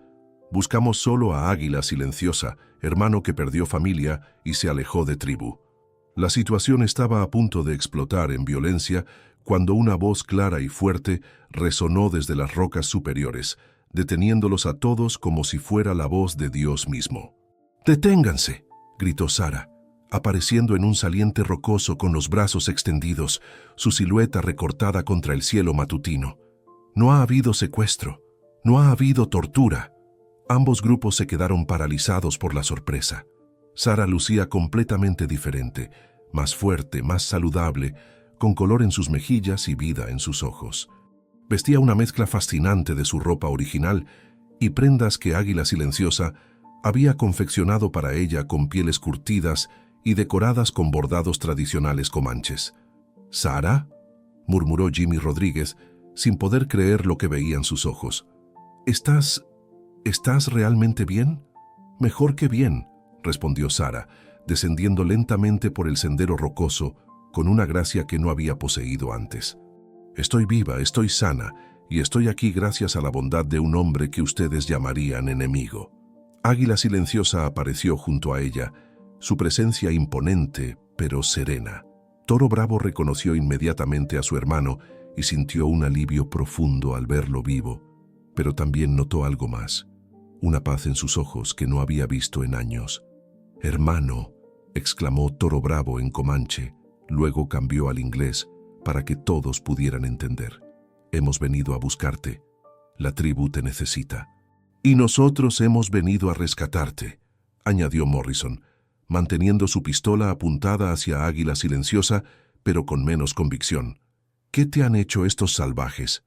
«Buscamos solo a Águila Silenciosa, hermano que perdió familia y se alejó de tribu». La situación estaba a punto de explotar en violencia cuando una voz clara y fuerte resonó desde las rocas superiores, deteniéndolos a todos como si fuera la voz de Dios mismo. «¡Deténganse!», gritó Sara, apareciendo en un saliente rocoso con los brazos extendidos, su silueta recortada contra el cielo matutino. «No ha habido secuestro, no ha habido tortura». Ambos grupos se quedaron paralizados por la sorpresa. Sara lucía completamente diferente, más fuerte, más saludable, con color en sus mejillas y vida en sus ojos. Vestía una mezcla fascinante de su ropa original y prendas que Águila Silenciosa había confeccionado para ella con pieles curtidas y decoradas con bordados tradicionales comanches. «¿Sara?», murmuró Jimmy Rodríguez, sin poder creer lo que veían sus ojos. «¿Estás realmente bien?». «Mejor que bien», respondió Sara, descendiendo lentamente por el sendero rocoso, con una gracia que no había poseído antes. «Estoy viva, estoy sana, y estoy aquí gracias a la bondad de un hombre que ustedes llamarían enemigo». Águila Silenciosa apareció junto a ella, su presencia imponente, pero serena. Toro Bravo reconoció inmediatamente a su hermano y sintió un alivio profundo al verlo vivo, pero también notó algo más, una paz en sus ojos que no había visto en años. «Hermano», exclamó Toro Bravo en comanche, luego cambió al inglés para que todos pudieran entender. «Hemos venido a buscarte. La tribu te necesita». «Y nosotros hemos venido a rescatarte», añadió Morrison, manteniendo su pistola apuntada hacia Águila Silenciosa, pero con menos convicción. «¿Qué te han hecho estos salvajes?».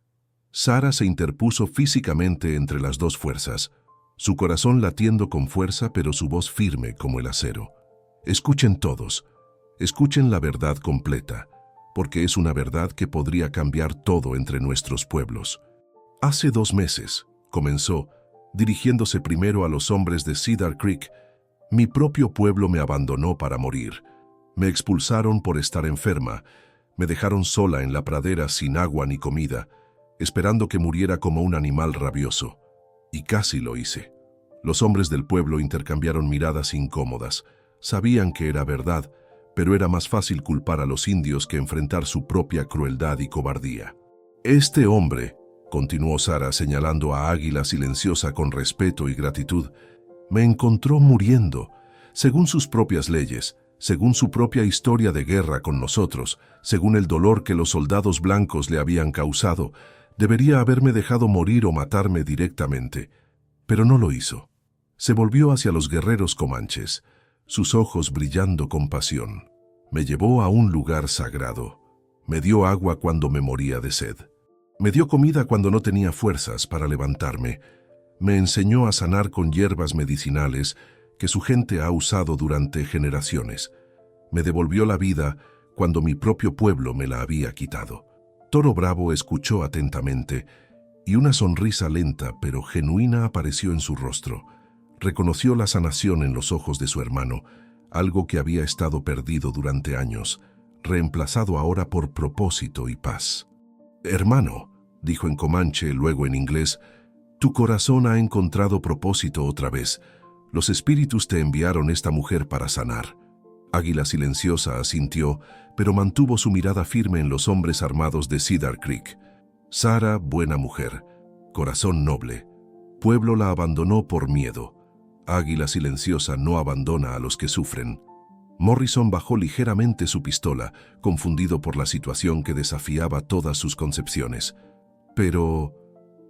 Sara se interpuso físicamente entre las dos fuerzas, su corazón latiendo con fuerza pero su voz firme como el acero. «Escuchen todos, escuchen la verdad completa, porque es una verdad que podría cambiar todo entre nuestros pueblos. Hace 2 meses», comenzó, dirigiéndose primero a los hombres de Cedar Creek, «mi propio pueblo me abandonó para morir. Me expulsaron por estar enferma, me dejaron sola en la pradera sin agua ni comida, esperando que muriera como un animal rabioso. Y casi lo hice». Los hombres del pueblo intercambiaron miradas incómodas. Sabían que era verdad, pero era más fácil culpar a los indios que enfrentar su propia crueldad y cobardía. «Este hombre», continuó Sara señalando a Águila Silenciosa con respeto y gratitud, «me encontró muriendo, según sus propias leyes, según su propia historia de guerra con nosotros, según el dolor que los soldados blancos le habían causado. Debería haberme dejado morir o matarme directamente, pero no lo hizo. Se volvió hacia los guerreros comanches, sus ojos brillando con pasión. Me llevó a un lugar sagrado. Me dio agua cuando me moría de sed. Me dio comida cuando no tenía fuerzas para levantarme. Me enseñó a sanar con hierbas medicinales que su gente ha usado durante generaciones. Me devolvió la vida cuando mi propio pueblo me la había quitado. Toro Bravo escuchó atentamente y una sonrisa lenta pero genuina apareció en su rostro. Reconoció la sanación en los ojos de su hermano, algo que había estado perdido durante años, reemplazado ahora por propósito y paz. «Hermano», dijo en comanche, luego en inglés, «tu corazón ha encontrado propósito otra vez. Los espíritus te enviaron esta mujer para sanar». Águila Silenciosa asintió, pero mantuvo su mirada firme en los hombres armados de Cedar Creek. Sara, buena mujer, corazón noble. Pueblo la abandonó por miedo. Águila Silenciosa no abandona a los que sufren. Morrison bajó ligeramente su pistola, confundido por la situación que desafiaba todas sus concepciones. «Pero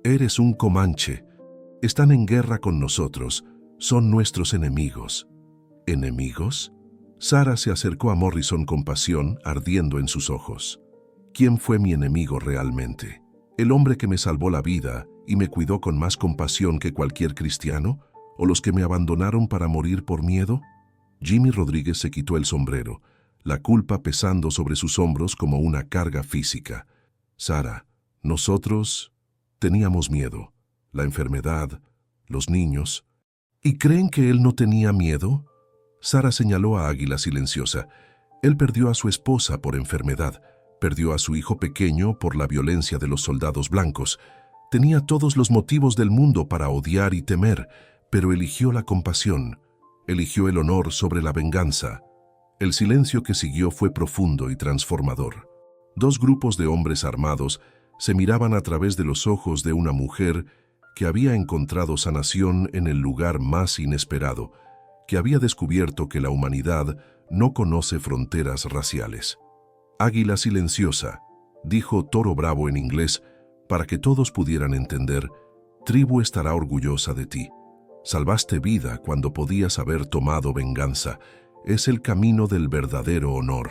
eres un comanche. Están en guerra con nosotros. Son nuestros enemigos». «¿Enemigos?». Sara se acercó a Morrison con pasión, ardiendo en sus ojos. «¿Quién fue mi enemigo realmente? ¿El hombre que me salvó la vida y me cuidó con más compasión que cualquier cristiano? ¿O los que me abandonaron para morir por miedo?». Jimmy Rodríguez se quitó el sombrero, la culpa pesando sobre sus hombros como una carga física. «Sara, nosotros teníamos miedo. La enfermedad, los niños». «¿Y creen que él no tenía miedo?». Sara señaló a Águila Silenciosa. «Él perdió a su esposa por enfermedad, perdió a su hijo pequeño por la violencia de los soldados blancos. Tenía todos los motivos del mundo para odiar y temer, pero eligió la compasión, eligió el honor sobre la venganza». El silencio que siguió fue profundo y transformador. Dos grupos de hombres armados se miraban a través de los ojos de una mujer que había encontrado sanación en el lugar más inesperado, que había descubierto que la humanidad no conoce fronteras raciales. «Águila Silenciosa», dijo Toro Bravo en inglés, para que todos pudieran entender, «tribu estará orgullosa de ti. Salvaste vida cuando podías haber tomado venganza. Es el camino del verdadero honor».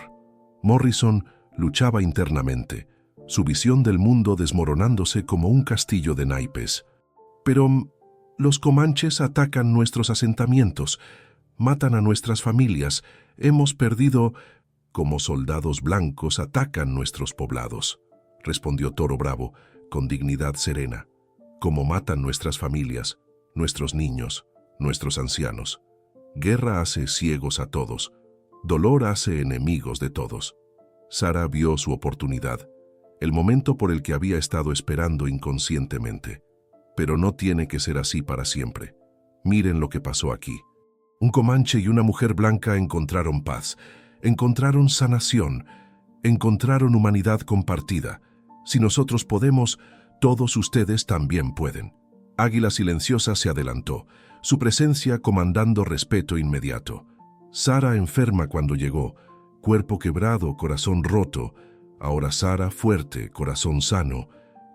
Morrison luchaba internamente, su visión del mundo desmoronándose como un castillo de naipes. «Pero los comanches atacan nuestros asentamientos, matan a nuestras familias, hemos perdido...». «Como soldados blancos atacan nuestros poblados», respondió Toro Bravo con dignidad serena. «Como matan nuestras familias, nuestros niños, nuestros ancianos. Guerra hace ciegos a todos, dolor hace enemigos de todos». Sara vio su oportunidad, el momento por el que había estado esperando inconscientemente. «Pero no tiene que ser así para siempre. Miren lo que pasó aquí. Un comanche y una mujer blanca encontraron paz, encontraron sanación, encontraron humanidad compartida. Si nosotros podemos, todos ustedes también pueden». Águila Silenciosa se adelantó, su presencia comandando respeto inmediato. Sara enferma cuando llegó, cuerpo quebrado, corazón roto. Ahora Sara fuerte, corazón sano.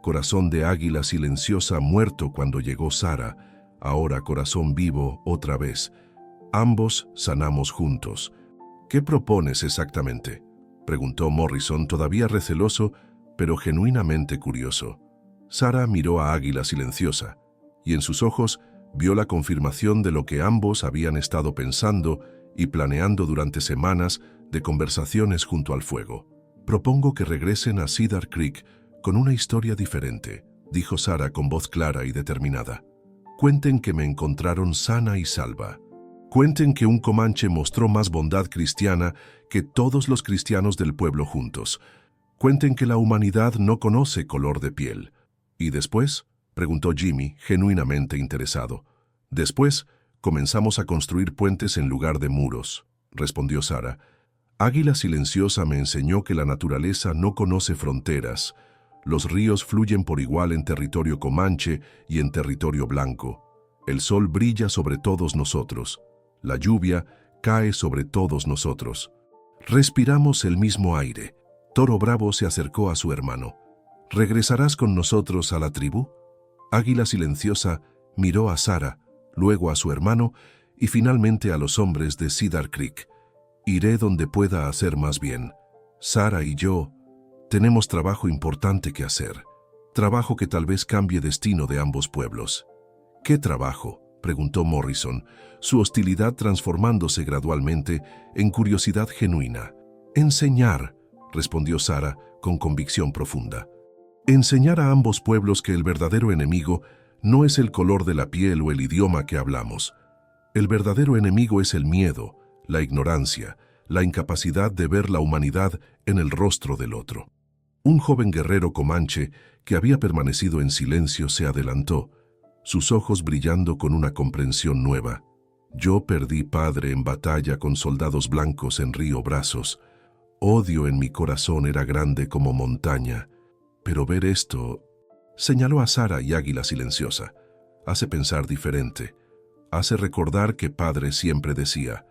Corazón de Águila Silenciosa muerto cuando llegó Sara. Ahora corazón vivo otra vez. Ambos sanamos juntos. «¿Qué propones exactamente?», preguntó Morrison, todavía receloso, pero genuinamente curioso. Sara miró a Águila Silenciosa, y en sus ojos vio la confirmación de lo que ambos habían estado pensando y planeando durante semanas de conversaciones junto al fuego. «Propongo que regresen a Cedar Creek con una historia diferente», dijo Sara con voz clara y determinada. «Cuenten que me encontraron sana y salva. Cuenten que un comanche mostró más bondad cristiana que todos los cristianos del pueblo juntos. Cuenten que la humanidad no conoce color de piel». «¿Y después?», preguntó Jimmy, genuinamente interesado. «Después, comenzamos a construir puentes en lugar de muros», respondió Sara. «Águila Silenciosa me enseñó que la naturaleza no conoce fronteras. Los ríos fluyen por igual en territorio comanche y en territorio blanco. El sol brilla sobre todos nosotros. La lluvia cae sobre todos nosotros. Respiramos el mismo aire». Toro Bravo se acercó a su hermano. «¿Regresarás con nosotros a la tribu?». Águila Silenciosa miró a Sara, luego a su hermano y finalmente a los hombres de Cedar Creek. «Iré donde pueda hacer más bien. Sara y yo tenemos trabajo importante que hacer». Trabajo que tal vez cambie destino de ambos pueblos. ¿Qué trabajo?, preguntó Morrison, su hostilidad transformándose gradualmente en curiosidad genuina. Enseñar, respondió Sarah con convicción profunda. Enseñar a ambos pueblos que el verdadero enemigo no es el color de la piel o el idioma que hablamos. El verdadero enemigo es el miedo, la ignorancia, la incapacidad de ver la humanidad en el rostro del otro. Un joven guerrero comanche que había permanecido en silencio se adelantó, sus ojos brillando con una comprensión nueva. Yo perdí padre en batalla con soldados blancos en Río Brazos. Odio en mi corazón era grande como montaña. Pero ver esto, señaló a Sarah y Águila Silenciosa, hace pensar diferente. Hace recordar que padre siempre decía,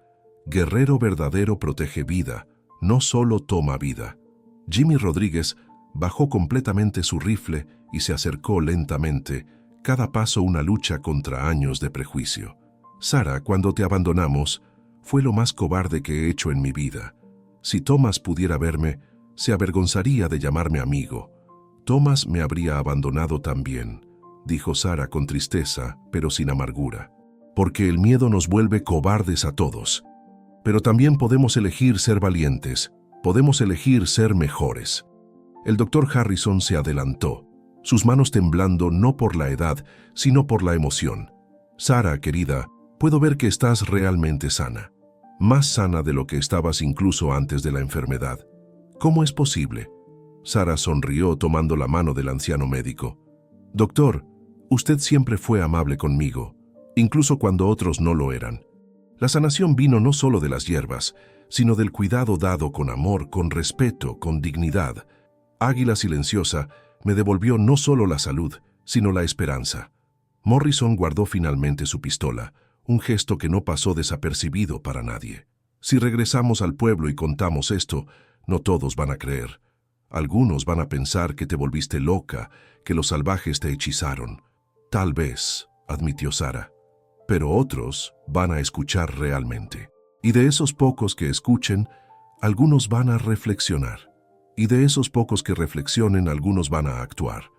guerrero verdadero protege vida, no solo toma vida. Jimmy Rodríguez bajó completamente su rifle y se acercó lentamente, cada paso una lucha contra años de prejuicio. Sarah, cuando te abandonamos, fue lo más cobarde que he hecho en mi vida. Si Thomas pudiera verme, se avergonzaría de llamarme amigo. Thomas me habría abandonado también, dijo Sarah con tristeza, pero sin amargura. Porque el miedo nos vuelve cobardes a todos. Pero también podemos elegir ser valientes, podemos elegir ser mejores. El doctor Harrison se adelantó, sus manos temblando no por la edad, sino por la emoción. Sarah, querida, puedo ver que estás realmente sana. Más sana de lo que estabas incluso antes de la enfermedad. ¿Cómo es posible? Sarah sonrió tomando la mano del anciano médico. Doctor, usted siempre fue amable conmigo, incluso cuando otros no lo eran. La sanación vino no solo de las hierbas, sino del cuidado dado con amor, con respeto, con dignidad. Águila Silenciosa me devolvió no solo la salud, sino la esperanza. Morrison guardó finalmente su pistola, un gesto que no pasó desapercibido para nadie. Si regresamos al pueblo y contamos esto, no todos van a creer. Algunos van a pensar que te volviste loca, que los salvajes te hechizaron. Tal vez, admitió Sarah. Pero otros van a escuchar realmente. Y de esos pocos que escuchen, algunos van a reflexionar. Y de esos pocos que reflexionen, algunos van a actuar.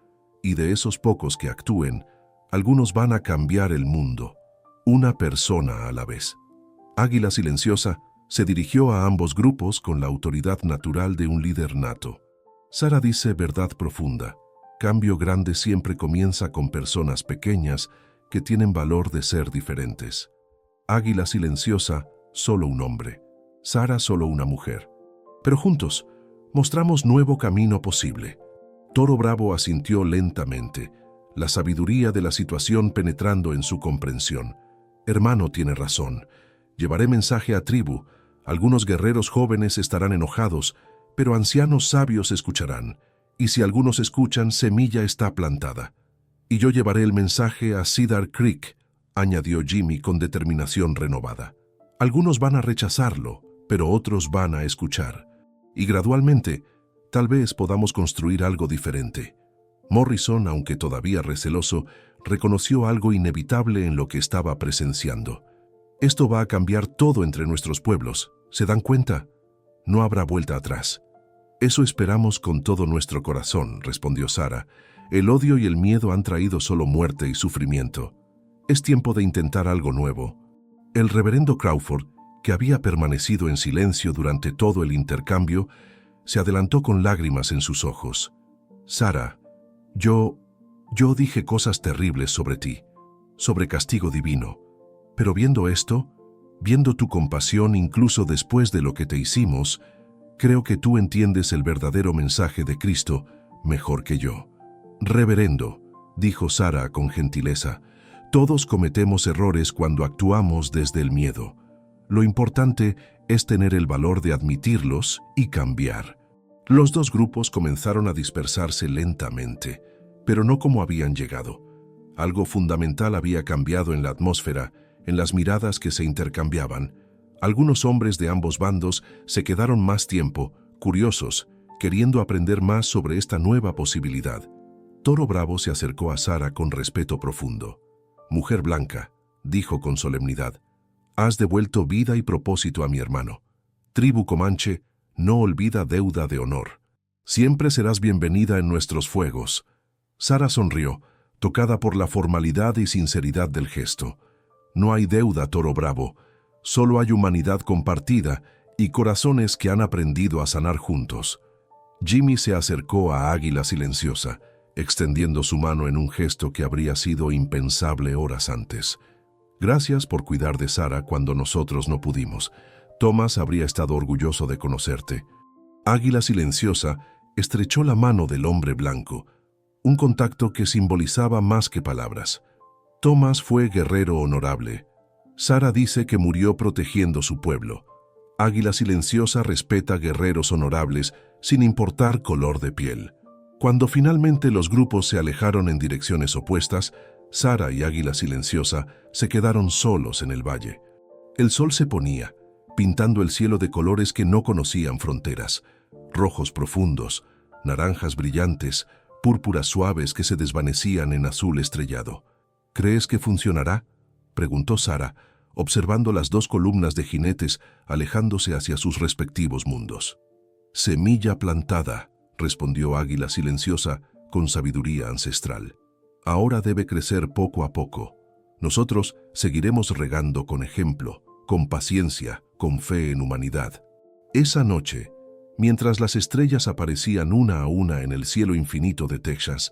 Y de esos pocos que actúen, algunos van a cambiar el mundo, una persona a la vez. Águila Silenciosa se dirigió a ambos grupos con la autoridad natural de un líder nato. Sarah dice verdad profunda. Cambio grande siempre comienza con personas pequeñas que tienen valor de ser diferentes. Águila Silenciosa, solo un hombre. Sarah, solo una mujer. Pero juntos, mostramos nuevo camino posible. Toro Bravo asintió lentamente, la sabiduría de la situación penetrando en su comprensión. Hermano tiene razón. Llevaré mensaje a tribu. Algunos guerreros jóvenes estarán enojados, pero ancianos sabios escucharán. Y si algunos escuchan, semilla está plantada. Y yo llevaré el mensaje a Cedar Creek, añadió Jimmy con determinación renovada. Algunos van a rechazarlo, pero otros van a escuchar. Y gradualmente, tal vez podamos construir algo diferente. Morrison, aunque todavía receloso, reconoció algo inevitable en lo que estaba presenciando. Esto va a cambiar todo entre nuestros pueblos. ¿Se dan cuenta? No habrá vuelta atrás. Eso esperamos con todo nuestro corazón, respondió Sarah. El odio y el miedo han traído solo muerte y sufrimiento. Es tiempo de intentar algo nuevo. El reverendo Crawford, que había permanecido en silencio durante todo el intercambio, se adelantó con lágrimas en sus ojos. Sarah, yo dije cosas terribles sobre ti, sobre castigo divino. Pero viendo esto, viendo tu compasión incluso después de lo que te hicimos, creo que tú entiendes el verdadero mensaje de Cristo mejor que yo. Reverendo, dijo Sarah con gentileza, todos cometemos errores cuando actuamos desde el miedo. Lo importante es tener el valor de admitirlos y cambiar. Los dos grupos comenzaron a dispersarse lentamente, pero no como habían llegado. Algo fundamental había cambiado en la atmósfera, en las miradas que se intercambiaban. Algunos hombres de ambos bandos se quedaron más tiempo, curiosos, queriendo aprender más sobre esta nueva posibilidad. Toro Bravo se acercó a Sarah con respeto profundo. Mujer blanca, dijo con solemnidad, has devuelto vida y propósito a mi hermano. Tribu Comanche no olvida deuda de honor. Siempre serás bienvenida en nuestros fuegos. Sara sonrió, tocada por la formalidad y sinceridad del gesto. No hay deuda, Toro Bravo, solo hay humanidad compartida y corazones que han aprendido a sanar juntos. Jimmy se acercó a Águila Silenciosa, extendiendo su mano en un gesto que habría sido impensable horas antes. Gracias por cuidar de Sara cuando nosotros no pudimos. Thomas habría estado orgulloso de conocerte. Águila Silenciosa estrechó la mano del hombre blanco, un contacto que simbolizaba más que palabras. Thomas fue guerrero honorable. Sara dice que murió protegiendo su pueblo. Águila Silenciosa respeta guerreros honorables sin importar color de piel. Cuando finalmente los grupos se alejaron en direcciones opuestas, Sara y Águila Silenciosa se quedaron solos en el valle. El sol se ponía, pintando el cielo de colores que no conocían fronteras. Rojos profundos, naranjas brillantes, púrpuras suaves que se desvanecían en azul estrellado. ¿Crees que funcionará?, preguntó Sara, observando las dos columnas de jinetes alejándose hacia sus respectivos mundos. Semilla plantada, respondió Águila Silenciosa con sabiduría ancestral. Ahora debe crecer poco a poco. Nosotros seguiremos regando con ejemplo, con paciencia, con fe en humanidad. Esa noche, mientras las estrellas aparecían una a una en el cielo infinito de Texas,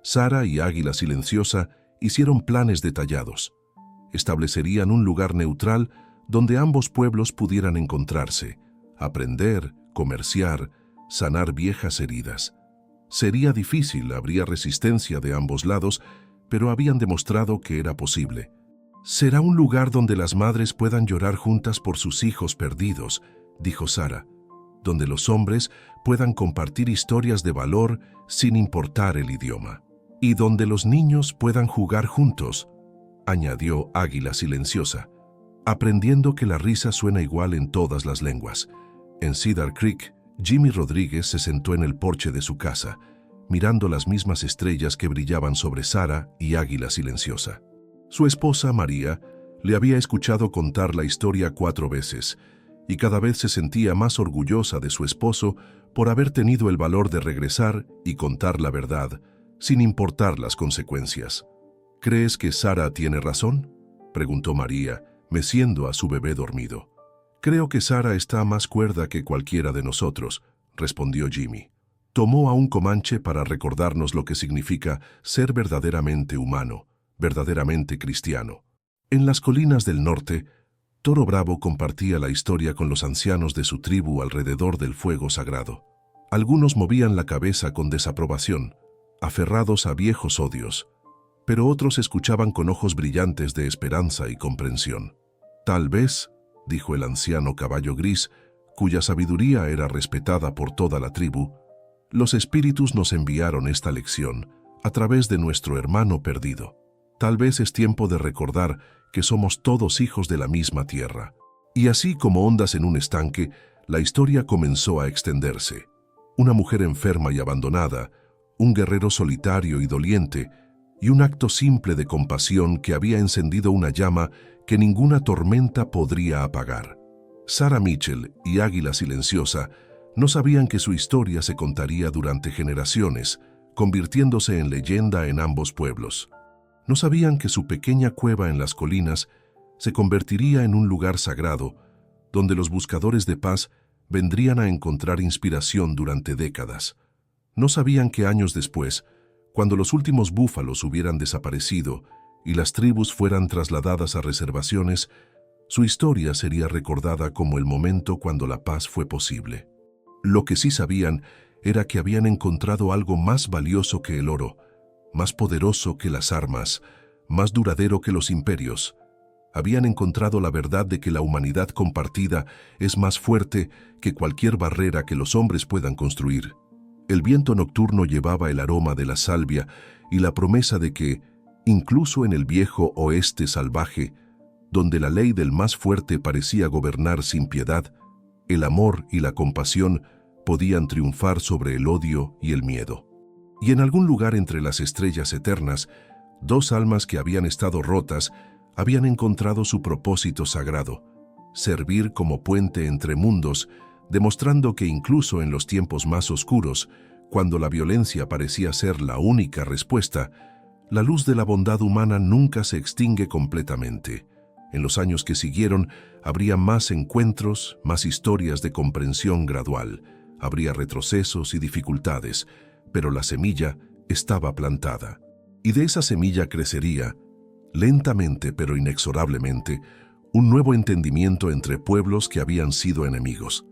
Sara y Águila Silenciosa hicieron planes detallados. Establecerían un lugar neutral donde ambos pueblos pudieran encontrarse, aprender, comerciar, sanar viejas heridas. Sería difícil, habría resistencia de ambos lados, pero habían demostrado que era posible. Será un lugar donde las madres puedan llorar juntas por sus hijos perdidos, dijo Sara, donde los hombres puedan compartir historias de valor sin importar el idioma, y donde los niños puedan jugar juntos, añadió Águila Silenciosa, aprendiendo que la risa suena igual en todas las lenguas. En Cedar Creek, Jimmy Rodríguez se sentó en el porche de su casa, mirando las mismas estrellas que brillaban sobre Sara y Águila Silenciosa. Su esposa, María, le había escuchado contar la historia 4 veces, y cada vez se sentía más orgullosa de su esposo por haber tenido el valor de regresar y contar la verdad, sin importar las consecuencias. ¿Crees que Sara tiene razón?, preguntó María, meciendo a su bebé dormido. Creo que Sara está más cuerda que cualquiera de nosotros, respondió Jimmy. Tomó a un comanche para recordarnos lo que significa ser verdaderamente humano, verdaderamente cristiano. En las colinas del norte, Toro Bravo compartía la historia con los ancianos de su tribu alrededor del fuego sagrado. Algunos movían la cabeza con desaprobación, aferrados a viejos odios, pero otros escuchaban con ojos brillantes de esperanza y comprensión. Tal vez, dijo el anciano Caballo Gris, cuya sabiduría era respetada por toda la tribu, los espíritus nos enviaron esta lección a través de nuestro hermano perdido. Tal vez es tiempo de recordar que somos todos hijos de la misma tierra. Y así como ondas en un estanque, la historia comenzó a extenderse. Una mujer enferma y abandonada, un guerrero solitario y doliente, y un acto simple de compasión que había encendido una llama que ninguna tormenta podría apagar. Sara Mitchell y Águila Silenciosa no sabían que su historia se contaría durante generaciones, convirtiéndose en leyenda en ambos pueblos. No sabían que su pequeña cueva en las colinas se convertiría en un lugar sagrado, donde los buscadores de paz vendrían a encontrar inspiración durante décadas. No sabían que años después, cuando los últimos búfalos hubieran desaparecido y las tribus fueran trasladadas a reservaciones, su historia sería recordada como el momento cuando la paz fue posible. Lo que sí sabían era que habían encontrado algo más valioso que el oro, más poderoso que las armas, más duradero que los imperios. Habían encontrado la verdad de que la humanidad compartida es más fuerte que cualquier barrera que los hombres puedan construir. El viento nocturno llevaba el aroma de la salvia y la promesa de que, incluso en el viejo oeste salvaje, donde la ley del más fuerte parecía gobernar sin piedad, el amor y la compasión podían triunfar sobre el odio y el miedo. Y en algún lugar entre las estrellas eternas, dos almas que habían estado rotas habían encontrado su propósito sagrado, servir como puente entre mundos, demostrando que incluso en los tiempos más oscuros, Cuando la violencia parecía ser la única respuesta, la luz de la bondad humana nunca se extingue completamente. En los años que siguieron, habría más encuentros, más historias de comprensión gradual. Habría retrocesos y dificultades, pero la semilla estaba plantada. Y de esa semilla crecería, lentamente pero inexorablemente, un nuevo entendimiento entre pueblos que habían sido enemigos.